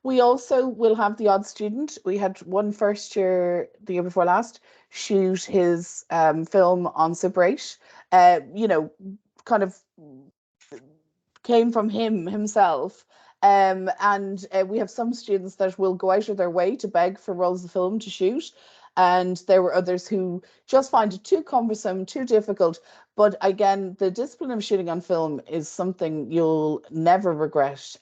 B: We also will have the odd student. We had one first year, the year before last, shoot his film on Super 8. Kind of came from himself. And we have some students that will go out of their way to beg for rolls of film to shoot. And there were others who just find it too cumbersome, too difficult. But again, the discipline of shooting on film is something you'll never regret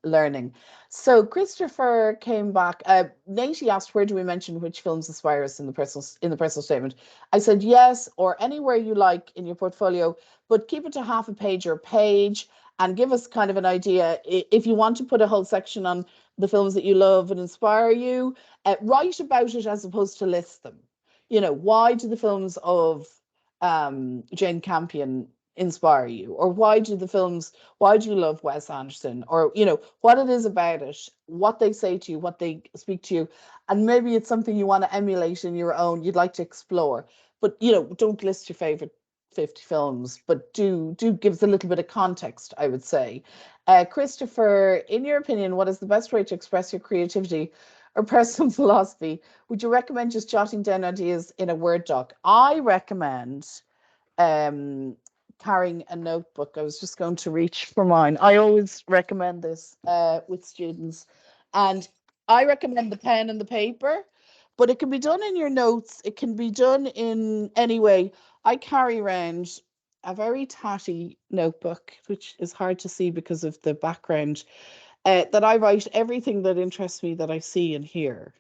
B: learning. So Christopher came back. Naty asked, where do we mention which films inspire us in the personal statement? I said yes, or anywhere you like in your portfolio, but keep it to half a page or page, and give us kind of an idea. If you want to put a whole section on the films that you love and inspire you, write about it as opposed to list them. You know, why do the films of Jane Campion inspire you? Or why do you love Wes Anderson? Or, you know, what it is about it, what they say to you, what they speak to you. And maybe it's something you want to emulate in your own, you'd like to explore. But, you know, don't list your favorite 50 films, but do give us a little bit of context, I would say. Christopher, in your opinion, what is the best way to express your creativity or personal philosophy? Would you recommend just jotting down ideas in a Word doc? I recommend carrying a notebook. I was just going to reach for mine. I always recommend this with students. And I recommend the pen and the paper, but it can be done in your notes. It can be done in any way. I carry around a very tatty notebook, which is hard to see because of the background, that I write everything that interests me that I see and hear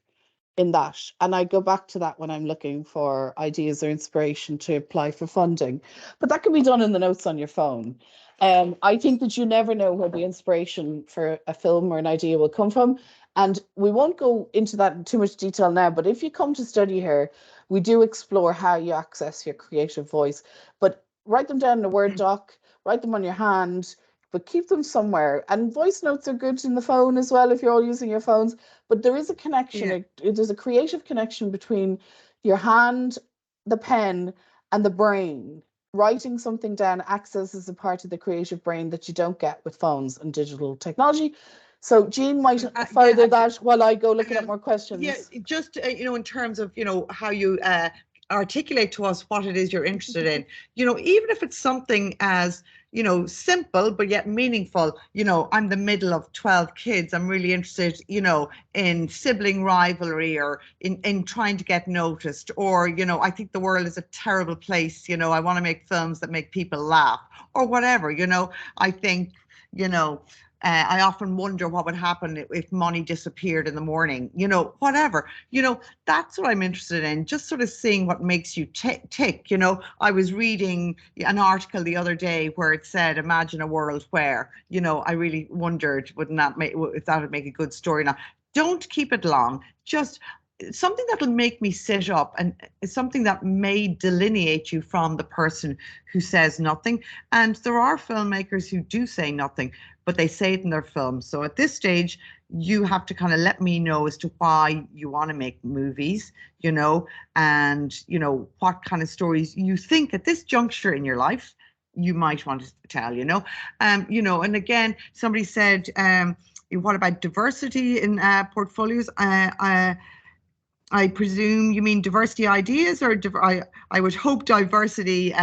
B: in that. And I go back to that when I'm looking for ideas or inspiration to apply for funding. But that can be done in the notes on your phone. I think that you never know where the inspiration for a film or an idea will come from. And we won't go into that in too much detail now, but if you come to study here, we do explore how you access your creative voice. But write them down in a Word doc, write them on your hand, but keep them somewhere. And voice notes are good in the phone as well if you're all using your phones. But there is a connection. There's a creative connection between your hand, the pen, and the brain. Writing something down accesses a part of the creative brain that you don't get with phones and digital technology. So Jean might further that while I go looking at more questions.
A: Yeah, just you know, in terms of, you know, how you articulate to us what it is you're interested in. You know, even if it's something as, you know, simple but yet meaningful. You know, I'm the middle of 12 kids. I'm really interested, you know, in sibling rivalry, or in trying to get noticed, or, you know, I think the world is a terrible place. You know, I want to make films that make people laugh, or whatever. You know, I think, you know, I often wonder what would happen if money disappeared in the morning, you know, whatever, you know, that's what I'm interested in, just sort of seeing what makes you tick. You know, I was reading an article the other day where it said, imagine a world where, you know, I really wondered, wouldn't that make, if that would make a good story. Now, don't keep it long, just something that'll make me sit up, and something that may delineate you from the person who says nothing. And there are filmmakers who do say nothing, but they say it in their films. So at this stage, you have to kind of let me know as to why you want to make movies, you know, and, you know, what kind of stories you think at this juncture in your life you might want to tell, you know. And again, somebody said, what about diversity in portfolios? I presume you mean diversity ideas, or I would hope diversity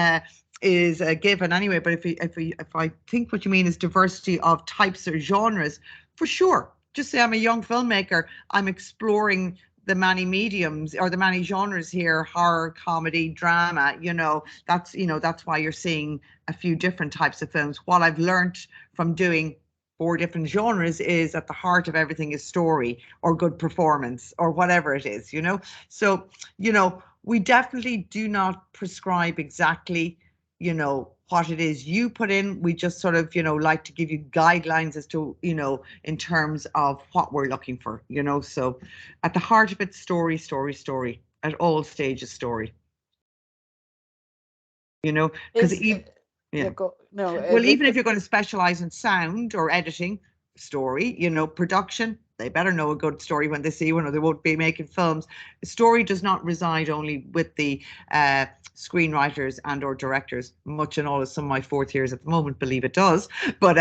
A: is a given anyway. But if I think what you mean is diversity of types or genres, for sure. Just say I'm a young filmmaker. I'm exploring the many mediums or the many genres here: horror, comedy, drama. You know, that's why you're seeing a few different types of films. What I've learned from doing 4 different genres is at the heart of everything is story or good performance or whatever it is, you know. So, you know, we definitely do not prescribe exactly, you know, what it is you put in. We just sort of, you know, like to give you guidelines as to, you know, in terms of what we're looking for, you know. So at the heart of it, story, story, story, at all stages, story. You know, because well, even if you're going to specialize in sound or editing, story, you know, production, they better know a good story when they see one, or they won't be making films. Story does not reside only with the screenwriters and or directors, much and all as some of my 4th years at the moment believe it does. But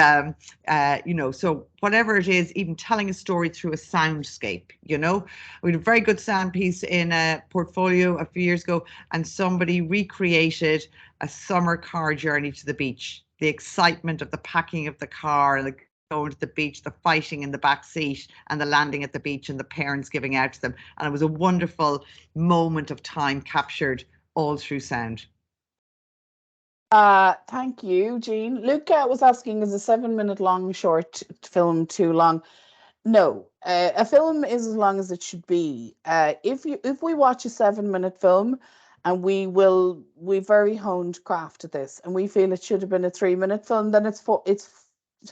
A: you know, so whatever it is, even telling a story through a soundscape, you know. We had a very good sound piece in a portfolio a few years ago, and somebody recreated a summer car journey to the beach. The excitement of the packing of the car and the going to the beach, the fighting in the back seat and the landing at the beach and the parents giving out to them. And it was a wonderful moment of time captured all through sound.
B: Thank you, Jean. Luca was asking, is a 7-minute long short film too long? No, a film is as long as it should be. If we watch a 7-minute film and we very honed craft at this and we feel it should have been a 3-minute film, then it's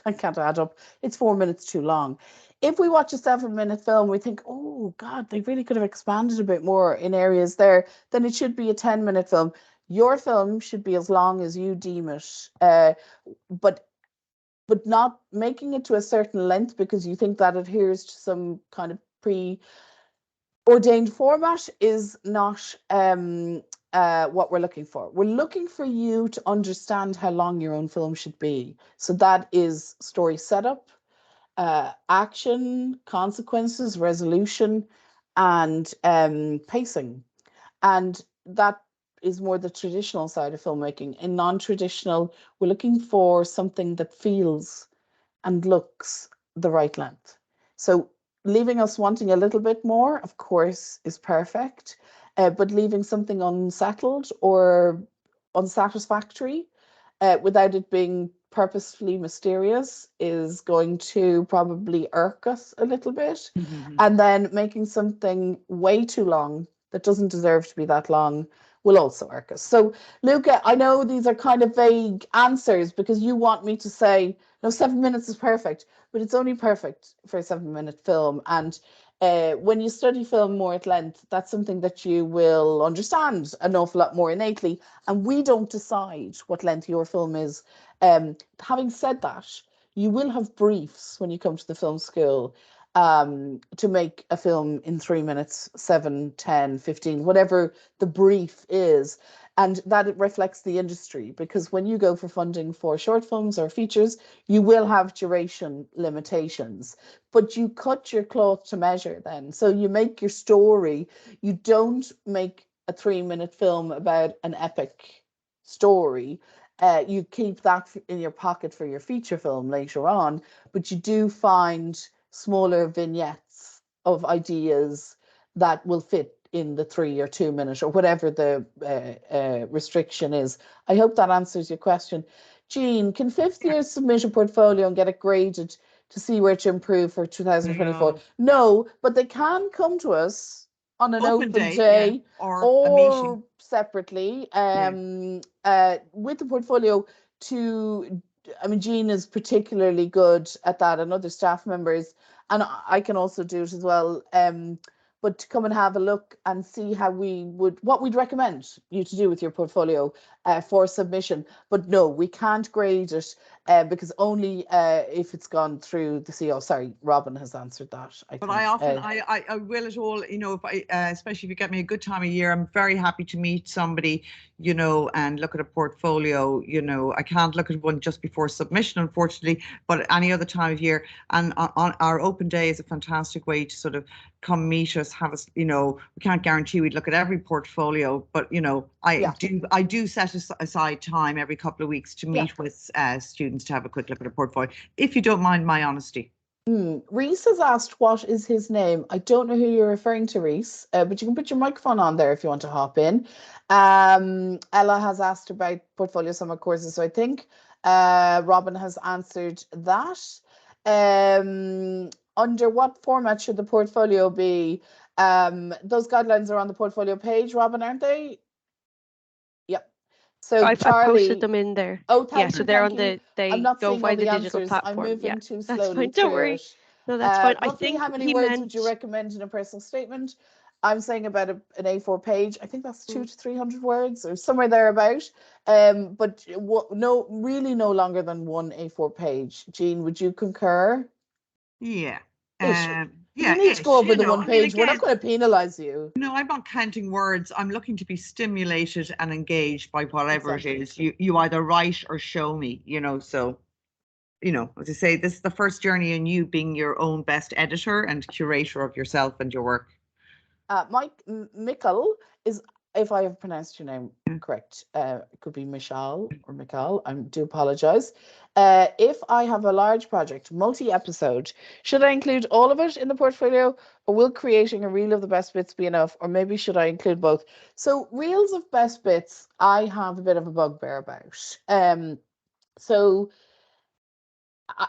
B: I can't add up. It's 4 minutes too long. If we watch a 7-minute film, we think, oh God, they really could have expanded a bit more in areas there, then it should be a 10-minute film. Your film should be as long as you deem it, but not making it to a certain length because you think that adheres to some kind of preordained format is not what we're looking for. We're looking for you to understand how long your own film should be. So that is story setup, action, consequences, resolution, and pacing. And that is more the traditional side of filmmaking. In non-traditional, we're looking for something that feels and looks the right length. So leaving us wanting a little bit more, of course, is perfect, but leaving something unsettled or unsatisfactory without it being purposefully mysterious is going to probably irk us a little bit.
A: Mm-hmm.
B: And then making something way too long that doesn't deserve to be that long will also irk us. So, Luca, I know these are kind of vague answers because you want me to say, no, 7 minutes is perfect, but it's only perfect for a 7-minute film. And when you study film more at length, that's something that you will understand an awful lot more innately. And we don't decide what length your film is. Having said that, you will have briefs when you come to the film school to make a film in 3 minutes, 7, 10, 15, whatever the brief is. And that it reflects the industry, because when you go for funding for short films or features, you will have duration limitations, but you cut your cloth to measure then. So you make your story. You don't make a 3-minute film about an epic story. You keep that in your pocket for your feature film later on, but you do find smaller vignettes of ideas that will fit in the 3 or 2 minute or whatever the restriction is. I hope that answers your question. Jean, can fifth years submit a portfolio and get it graded to see where to improve for 2024? No, but they can come to us on an open day or a meeting separately with the portfolio to, I mean, Jean is particularly good at that and other staff members, and I can also do it as well. But to come and have a look and see how what we'd recommend you to do with your portfolio for submission. But no, we can't grade it because only if it's gone through the CO. Sorry, Robin has answered that.
A: I often, I will at all, you know, if I, especially if you get me a good time of year, I'm very happy to meet somebody, you know, and look at a portfolio. You know, I can't look at one just before submission, unfortunately, but any other time of year. And on our open day is a fantastic way to sort of come meet us, have us, you know, we can't guarantee we'd look at every portfolio, but, you know, I do set aside time every couple of weeks to meet with students to have a quick look at a portfolio, if you don't mind my honesty.
B: Reese has asked what is his name. I don't know who you're referring to, Reese, but you can put your microphone on there if you want to hop in. Ella has asked about portfolio summer courses, so I think Robin has answered that. Under what format should the portfolio be? Those guidelines are on the portfolio page, Robin, aren't they? Yep. So
C: I
B: Charlie,
C: posted them in there.
B: Oh, thank you.
C: So they're
B: thank
C: on
B: you.
C: the.
B: I'm not
C: go
B: seeing all
C: find
B: the
C: digital
B: answers.
C: platform.
B: I'm moving too
C: That's
B: slowly
C: fine. Don't
B: through
C: worry.
B: it.
C: No, that's fine. I
B: Roughly
C: think
B: how many
C: he
B: words
C: meant.
B: would you recommend in a personal statement? I'm saying about an A4 page. I think that's 200 to 300 words or somewhere thereabout. But no, really no longer than one A4 page. Jean, would you concur?
A: Yeah.
B: You need to go over the one page. We're not going to penalize you.
A: No, I'm not counting words. I'm looking to be stimulated and engaged by whatever it is you either write or show me, you know. So, you know, as I say, this is the first journey in you being your own best editor and curator of yourself and your work.
B: Mike Mickle is if I have pronounced your name correct, it could be Michelle or Michal. I do apologize. If I have a large project, multi-episode, should I include all of it in the portfolio, or will creating a reel of the best bits be enough, or maybe should I include both? So reels of best bits, I have a bit of a bugbear about. So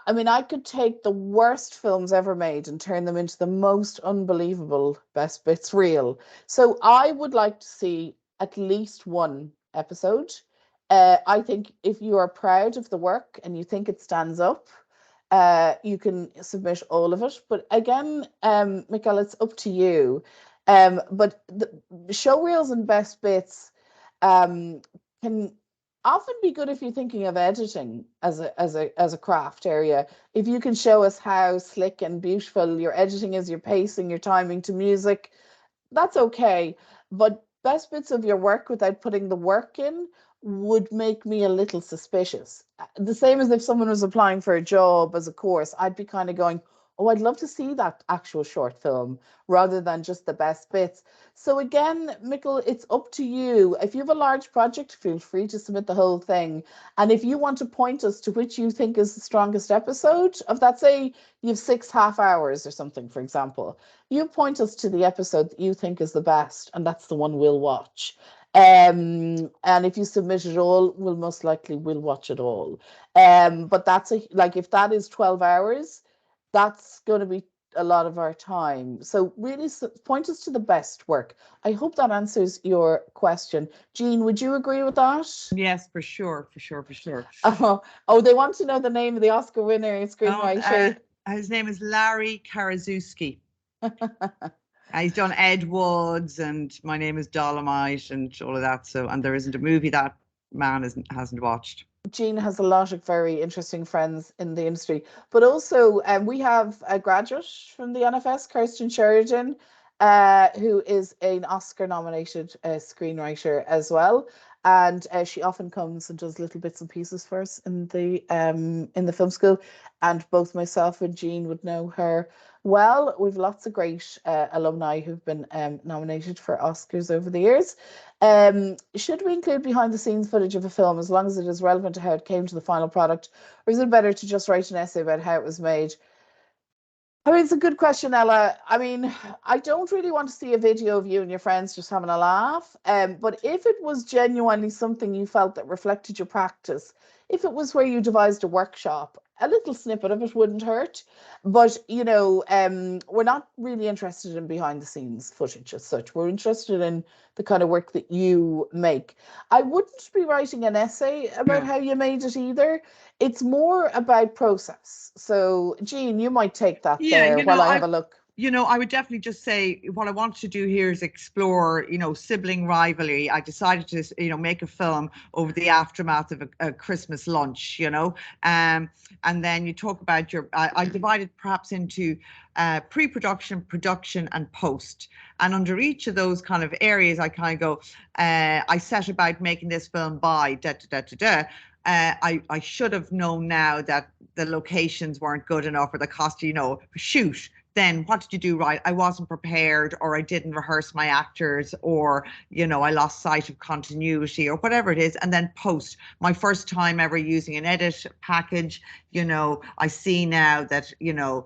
B: I mean, I could take the worst films ever made and turn them into the most unbelievable best bits reel. So I would like to see at least one episode. I think if you are proud of the work and you think it stands up, you can submit all of it. But again, Michael, it's up to you. But the show reels and best bits can often be good if you're thinking of editing as a craft area. If you can show us how slick and beautiful your editing is, your pacing, your timing to music, that's okay. But best bits of your work without putting the work in would make me a little suspicious. The same as if someone was applying for a job as a course, I'd be kind of going, oh, I'd love to see that actual short film rather than just the best bits. So again, Mikkel, it's up to you. If you have a large project, feel free to submit the whole thing. And if you want to point us to which you think is the strongest episode of that, say you have 6 half hours or something, for example, you point us to the episode that you think is the best, and that's the one we'll watch. And if you submit it all, we'll most likely will watch it all. But that's like if that is 12 hours, that's going to be a lot of our time. So really point us to the best work. I hope that answers your question. Jean, would you agree with that?
A: Yes, for sure.
B: Oh, they want to know the name of the Oscar winner screenwriter.
A: His name is Larry Karaszewski. He's done Ed Woods and My Name is Dolomite and all of that. So, and there isn't a movie that man hasn't watched.
B: Jean has a lot of very interesting friends in the industry, but also we have a graduate from the NFS, Kirsten Sheridan, who is an Oscar-nominated screenwriter as well, and she often comes and does little bits and pieces for us in the film school. And both myself and Jean would know her well. We've lots of great alumni who've been nominated for Oscars over the years. Should we include behind the scenes footage of a film as long as it is relevant to how it came to the final product, or is it better to just write an essay about how it was made? I mean, it's a good question, Ella. I mean, I don't really want to see a video of you and your friends just having a laugh. But if it was genuinely something you felt that reflected your practice, if it was where you devised a workshop, a little snippet of it wouldn't hurt. But, you know, we're not really interested in behind the scenes footage as such. We're interested in the kind of work that you make. I wouldn't be writing an essay about how you made it either. It's more about process. So, Jean, you might take that there while I have a look.
A: You know, I would definitely just say what I want to do here is explore, you know, sibling rivalry. I decided to, you know, make a film over the aftermath of a Christmas lunch, you know, and then you talk about I divided perhaps into pre-production, production and post. And under each of those kind of areas, I kind of go, I set about making this film by I should have known now that the locations weren't good enough or the cost, you know, shoot. Then what did you do right? I wasn't prepared, or I didn't rehearse my actors, or, you know, I lost sight of continuity or whatever it is. And then post, my first time ever using an edit package, you know, I see now that, you know,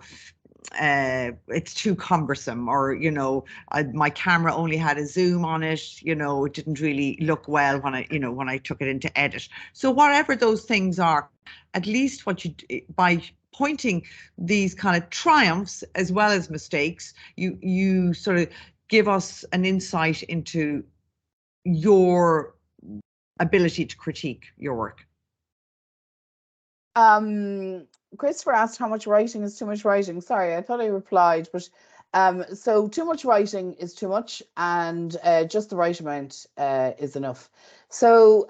A: it's too cumbersome, or, you know, my camera only had a zoom on it, you know, it didn't really look well when I took it into edit. So whatever those things are, at least what you, by pointing these kind of triumphs as well as mistakes, you sort of give us an insight into your ability to critique your work.
B: Christopher asked how much writing is too much writing. Sorry, I thought I replied, but so too much writing is too much, and just the right amount is enough. So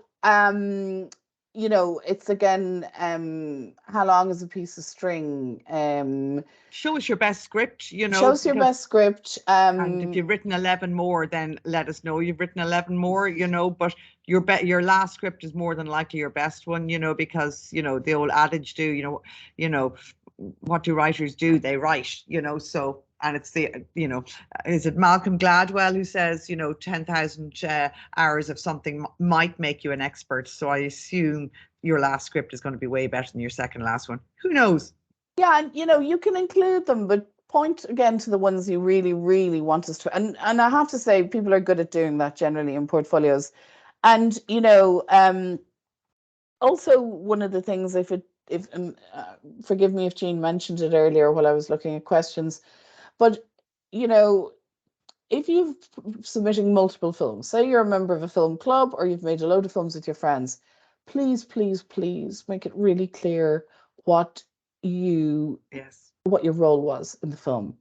B: you know, it's again, how long is a piece of string?
A: Show us your best script, you know.
B: Show us your best script.
A: And if you've written 11 more, then let us know you've written 11 more, you know, but your last script is more than likely your best one, you know, because, you know, the old adage do, you know, what do writers do? They write, you know, so And it's the, is it Malcolm Gladwell who says, 10,000 hours of something might make you an expert. So I assume your last script is going to be way better than your second last one. Who knows?
B: Yeah, and you can include them, but point again to the ones you really, really want us to. And I have to say, people are good at doing that generally in portfolios. And also one of the things, if forgive me if Jean mentioned it earlier while I was looking at questions, but if you're submitting multiple films, say you're a member of a film club or you've made a load of films with your friends, please, please, please make it really clear what your role was in the film.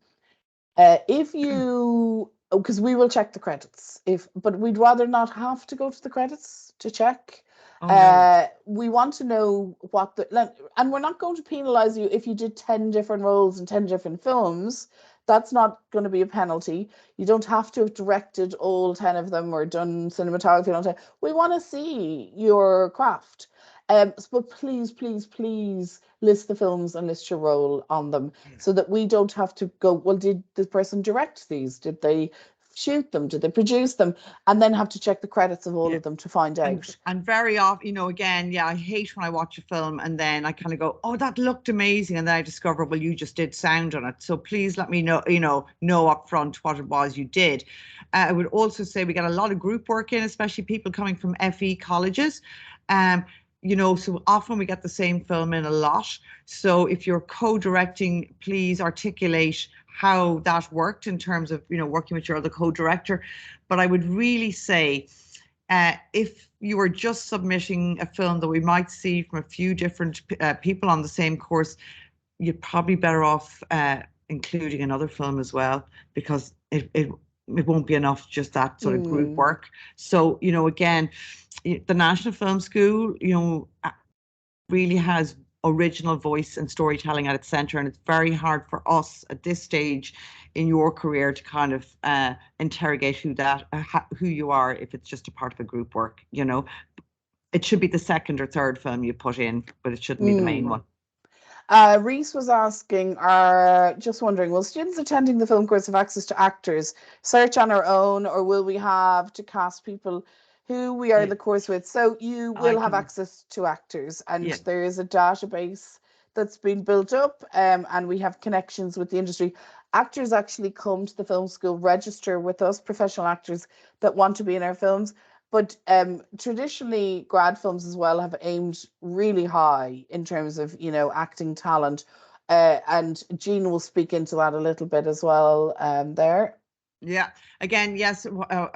B: If you, because we will check the credits, but we'd rather not have to go to the credits to check.
A: Oh, no.
B: We want to know and we're not going to penalize you if you did 10 different roles in 10 different films. That's not going to be a penalty. You don't have to have directed all 10 of them or done cinematography. We want to see your craft. But please, please, please list the films and list your role on them so that we don't have to go, well, did the person direct these? Did they shoot them? Did they produce them? And then have to check the credits of all of them to find out.
A: And very often, again, I hate when I watch a film and then I kind of go, oh, that looked amazing. And then I discover, well, you just did sound on it. So please let me know up front what it was you did. I would also say we get a lot of group work in, especially people coming from FE colleges. So often we get the same film in a lot. So if you're co-directing, please articulate how that worked in terms of, working with your other co-director. But I would really say, if you are just submitting a film that we might see from a few different people on the same course, you're probably better off including another film as well, because it won't be enough just that sort of group work. So, again, the National Film School, really has original voice and storytelling at its center, and it's very hard for us at this stage in your career to kind of interrogate who you are if it's just a part of a group work. It should be the second or third film you put in, but it shouldn't be the main one.
B: Reese was asking, just wondering, will students attending the film course have access to actors, search on our own, or will we have to cast people who we are in the course with? So you will have access to actors, and there is a database that's been built up, and we have connections with the industry. Actors actually come to the film school, register with us, professional actors that want to be in our films. But traditionally, grad films as well have aimed really high in terms of, acting talent. And Jean will speak into that a little bit as well there.
A: Yeah, again, yes,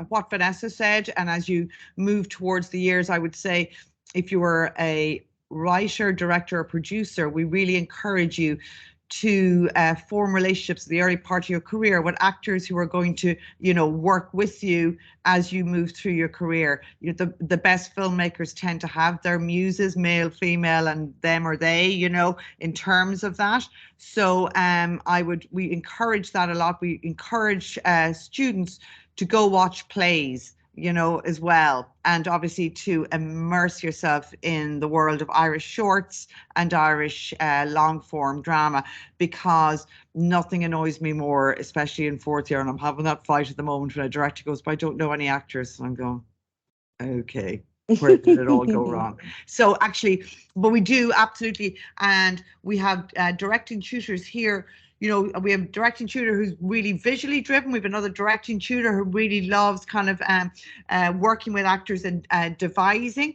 A: what Vanessa said. And as you move towards the years, I would say if you were a writer, director, or producer, we really encourage you to form relationships in the early part of your career with actors who are going to, work with you as you move through your career. The best filmmakers tend to have their muses, male, female, and them or they, in terms of that. So we encourage that a lot. We encourage students to go watch plays, as well. And obviously to immerse yourself in the world of Irish shorts and Irish long form drama, because nothing annoys me more, especially in fourth year. And I'm having that fight at the moment when a director goes, but I don't know any actors. And I'm going, okay, where did it all go wrong? So actually, but we do absolutely. And we have directing tutors here. We have a directing tutor who's really visually driven. We have another directing tutor who really loves kind of working with actors and devising.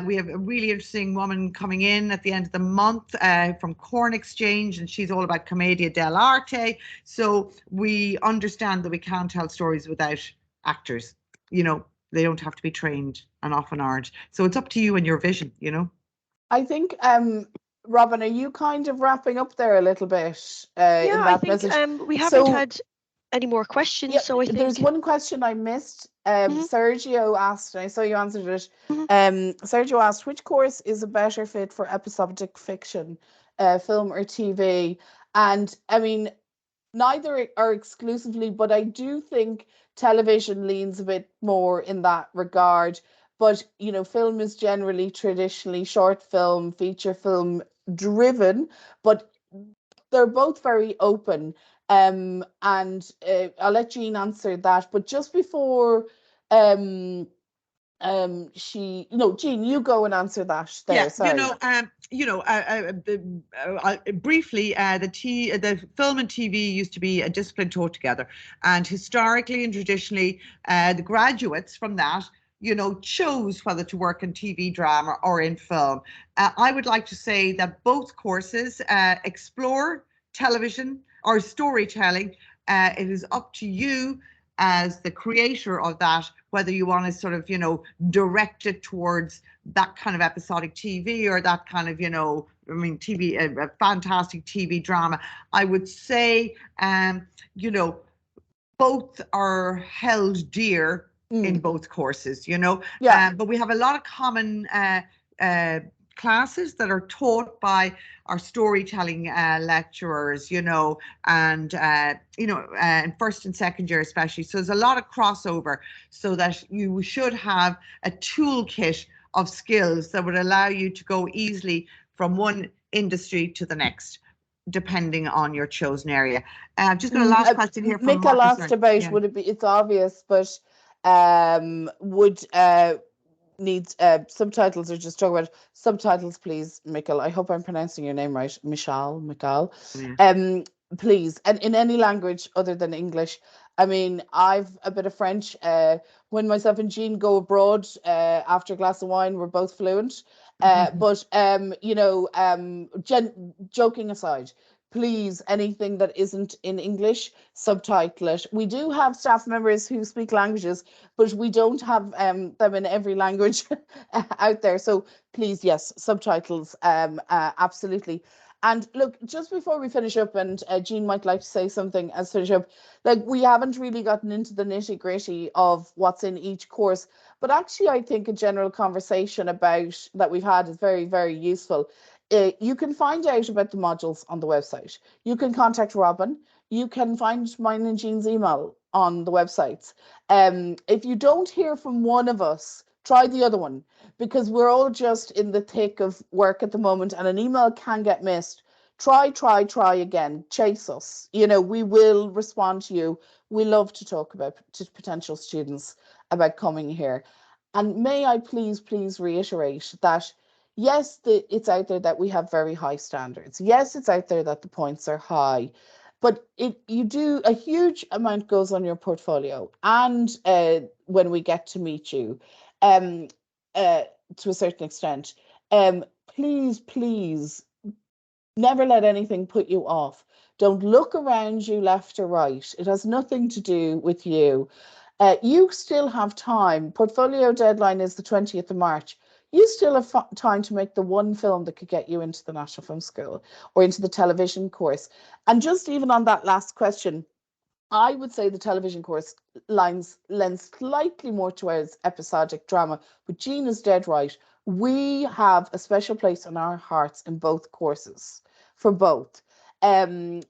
A: We have a really interesting woman coming in at the end of the month from Corn Exchange, and she's all about Commedia dell'arte. So we understand that we can't tell stories without actors. They don't have to be trained, and often aren't. So it's up to you and your vision,
B: I think Robin, are you kind of wrapping up there a little bit in that
C: I think
B: message?
C: We haven't had any more questions, so I think
B: there's one question I missed. Sergio asked, and I saw you answered it. Sergio asked, which course is a better fit for episodic fiction, film or TV? And I mean, neither are exclusively, but I do think television leans a bit more in that regard. But, film is generally traditionally short film, feature film driven, but they're both very open. And I'll let Jean answer that. But just before she, no, Jean, you go and answer that there.
A: Yeah,
B: Sorry.
A: Briefly, the film and TV used to be a discipline taught together, and historically and traditionally, the graduates from that, chose whether to work in TV drama or in film. I would like to say that both courses explore television or storytelling. It is up to you as the creator of that, whether you want to sort of, direct it towards that kind of episodic TV or that kind of, TV, a fantastic TV drama. I would say, both are held dear in both courses,
B: Yeah.
A: but we have a lot of common classes that are taught by our storytelling lecturers, and in first and second year especially. So there's a lot of crossover, so that you should have a toolkit of skills that would allow you to go easily from one industry to the next, depending on your chosen area. I've just got a last question here from
B: Michael
A: Marcus.
B: asked about, would it be, it's obvious, but would needs subtitles, or just talk about subtitles, please, Michael. I hope I'm pronouncing your name right, Michal.
A: Yeah.
B: Please, and in any language other than English. I mean, I've a bit of French. When myself and Jean go abroad after a glass of wine, we're both fluent. But joking aside, please, anything that isn't in English, subtitle it. We do have staff members who speak languages, but we don't have them in every language out there. So please, yes, subtitles, absolutely. And look, just before we finish up, and Jean might like to say something as finish up, like, we haven't really gotten into the nitty gritty of what's in each course, but actually I think a general conversation about that we've had is very, very useful. You can find out about the modules on the website. You can contact Robin. You can find mine and Jean's email on the websites. If you don't hear from one of us, try the other one, because we're all just in the thick of work at the moment, and an email can get missed. Try again. Chase us. We will respond to you. We love to talk to potential students about coming here. And may I please reiterate that, yes, it's out there that we have very high standards. Yes, it's out there that the points are high, but you do, a huge amount goes on your portfolio, and when we get to meet you, to a certain extent, please never let anything put you off. Don't look around you left or right. It has nothing to do with you. You still have time. Portfolio deadline is the 20th of March. You still have time to make the one film that could get you into the National Film School or into the television course. And just even on that last question, I would say the television course lends slightly more towards episodic drama, but Jean is dead right. We have a special place in our hearts in both courses, for both. And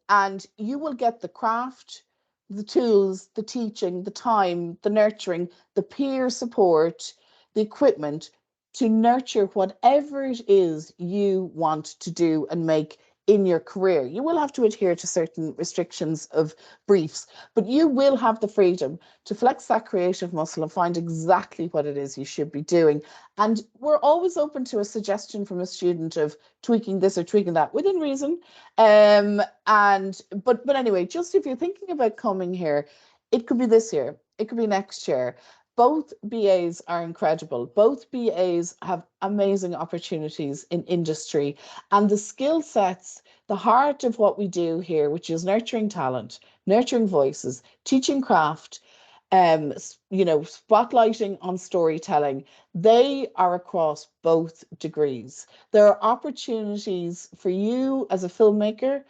B: you will get the craft, the tools, the teaching, the time, the nurturing, the peer support, the equipment to nurture whatever it is you want to do and make in your career. You will have to adhere to certain restrictions of briefs, but you will have the freedom to flex that creative muscle and find exactly what it is you should be doing. And we're always open to a suggestion from a student of tweaking this or tweaking that within reason. But anyway, just if you're thinking about coming here, it could be this year, it could be next year. Both BAs are incredible. Both BAs have amazing opportunities in industry, and the skill sets, the heart of what we do here, which is nurturing talent, nurturing voices, teaching craft, spotlighting on storytelling, they are across both degrees. There are opportunities for you as a filmmaker,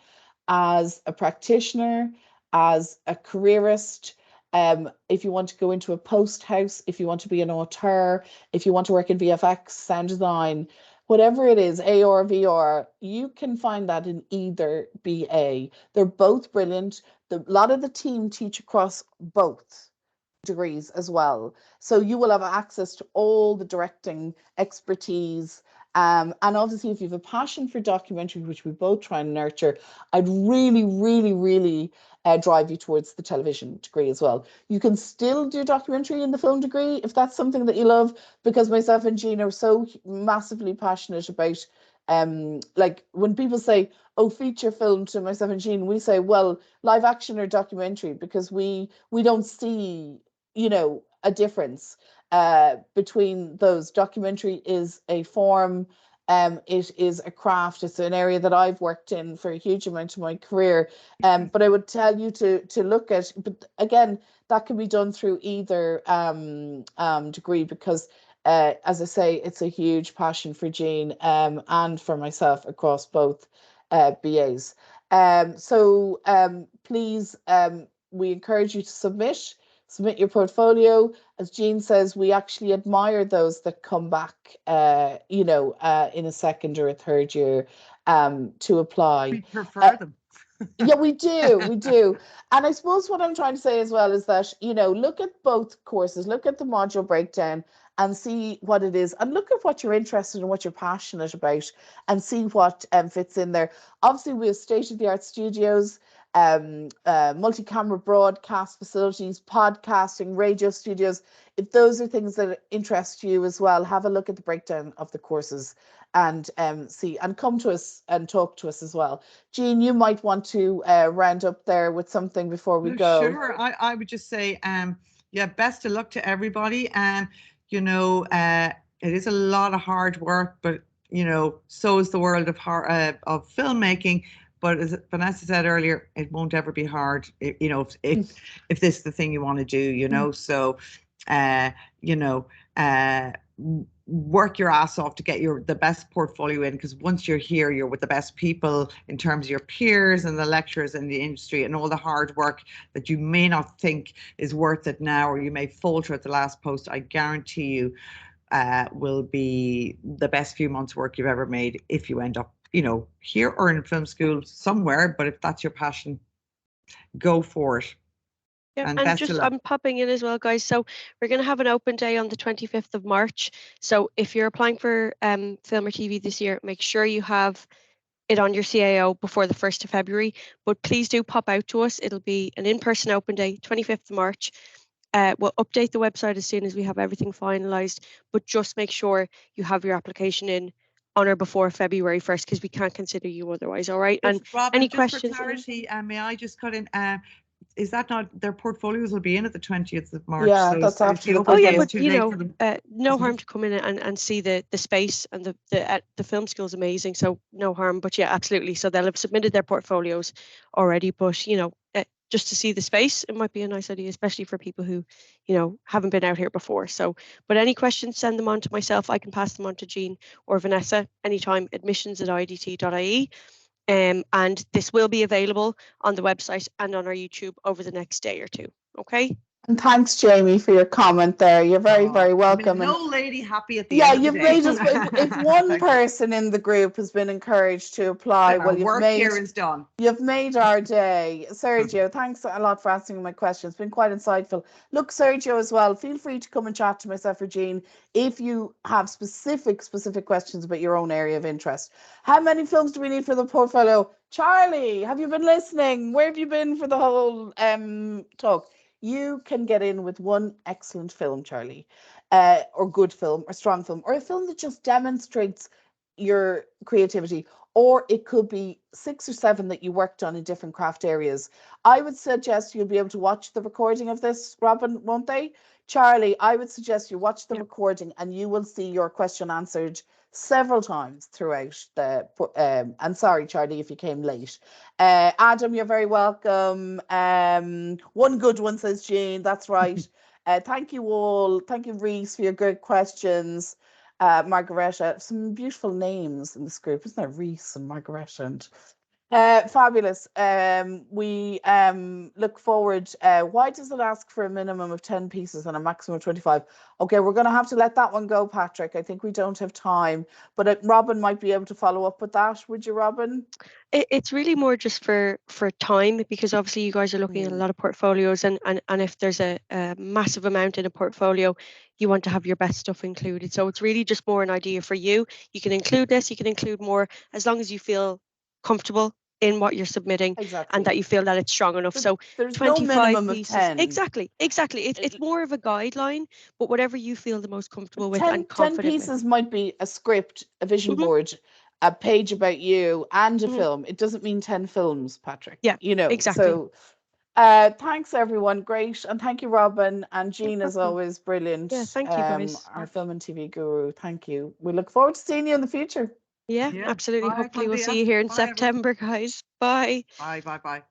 B: as a practitioner, as a careerist. If you want to go into a post house, if you want to be an auteur, if you want to work in VFX, sound design, whatever it is, AR, VR, you can find that in either BA. They're both brilliant. A lot of the team teach across both degrees as well. So you will have access to all the directing expertise And obviously, if you have a passion for documentary, which we both try and nurture, I'd really, really, really drive you towards the television degree as well. You can still do documentary in the film degree if that's something that you love, because myself and Jean are so massively passionate about, like when people say, oh, feature film to myself and Jean, we say, well, live action or documentary, because we don't see, you know, a difference between those. Documentary is a form, it is a craft, it's an area that I've worked in for a huge amount of my career. But I would tell you to look at, but again, that can be done through either degree, because as I say, it's a huge passion for Jean and for myself across both BAs. So please, we encourage you to submit your portfolio. As Jean says, we actually admire those that come back, you know, in a second or a third year to apply.
A: We prefer them.
B: Yeah, we do. And I suppose what I'm trying to say as well is that, you know, look at both courses, look at the module breakdown and see what it is, and look at what you're interested in, what you're passionate about, and see what fits in there. Obviously, we have state-of-the-art studios, multi-camera broadcast facilities, podcasting, radio studios. If those are things that interest you as well, have a look at the breakdown of the courses and see, and come to us and talk to us as well. Jean, you might want to round up there with something before we go.
A: Sure, I would just say, yeah, best of luck to everybody. You know, it is a lot of hard work, but you know, so is the world of filmmaking. But as Vanessa said earlier, it won't ever be hard. You know, if this is the thing you want to do, you know. So, you know, work your ass off to get the best portfolio in, because once you're here, you're with the best people in terms of your peers and the lecturers in the industry, and all the hard work that you may not think is worth it now, or you may falter at the last post, I guarantee you will be the best few months work you've ever made if you end up, you know, here or in film school somewhere. But if that's your passion, go for it.
C: Yeah, and just I'm popping in as well, guys. So we're going to have an open day on the 25th of March. So if you're applying for film or TV this year, make sure you have it on your CAO before the 1st of February. But please do pop out to us. It'll be an in-person open day, 25th of March. We'll update the website as soon as we have everything finalised. But just make sure you have your application in on or before February 1st, because we can't consider you otherwise. All right.
A: And Robin,
C: any
A: just
C: questions?
A: For clarity, may I just cut in? Is that not, their portfolios will be in at the 20th of March?
B: Yeah, so that's after the
C: oh yeah, but you know, no harm to come in and see the space, and the film school is amazing, so no harm. But yeah, absolutely. So they'll have submitted their portfolios already, but you know, just to see the space, it might be a nice idea, especially for people who, you know, haven't been out here before. So, but any questions, send them on to myself. I can pass them on to Jean or Vanessa anytime. admissions@idt.ie. And this will be available on the website and on our YouTube over the next day or two. Okay.
B: And thanks, Jamie, for your comment there. You're very, very welcome.
A: No lady happy at the end of the day.
B: Yeah, you've made us. If one person in the group has been encouraged to apply, well,
A: here is done.
B: You've made our day. Sergio, thanks a lot for answering my questions. It's been quite insightful. Look, Sergio, as well, feel free to come and chat to myself or Jean if you have specific questions about your own area of interest. How many films do we need for the portfolio? Charlie, have you been listening? Where have you been for the whole talk? You can get in with one excellent film, Charlie, or good film, or strong film, or a film that just demonstrates your creativity, or it could be 6 or 7 that you worked on in different craft areas. I would suggest you'll be able to watch the recording of this, Robin, won't they? Charlie, I would suggest you watch the recording and you will see your question answered several times throughout the and sorry, Charlie, if you came late. Adam, you're very welcome. One good one, says Jean. That's right. Thank you all. Thank you, Reese, for your good questions. Margareta, some beautiful names in this group, isn't there? Reese and Margareta, and fabulous. We look forward. Why does it ask for a minimum of 10 pieces and a maximum of 25? Okay, we're going to have to let that one go, Patrick. I think we don't have time, but Robin might be able to follow up with that. Would you, Robin?
C: It's really more just for time, because obviously you guys are looking at a lot of portfolios, and if there's a massive amount in a portfolio, you want to have your best stuff included. So it's really just more an idea for you. You can include this, you can include more, as long as you feel comfortable in what you're submitting,
B: Exactly.
C: and that you feel that it's strong enough. So
B: there's
C: 25
B: no minimum
C: pieces.
B: of 10.
C: Exactly. It's more of a guideline, but whatever you feel the most comfortable with
B: 10,
C: and confident
B: 10 pieces
C: with.
B: might be a script, a vision board, a page about you, and a film. It doesn't mean 10 films, Patrick.
C: Yeah,
B: you know.
C: exactly.
B: So thanks everyone, great, and thank you Robin, and Jean as always, brilliant.
C: Yeah, thank you guys.
B: Our film and TV guru, thank you. We look forward to seeing you in the future.
C: Yeah, absolutely. Hopefully we'll see you here in September, guys. Bye.
A: Bye.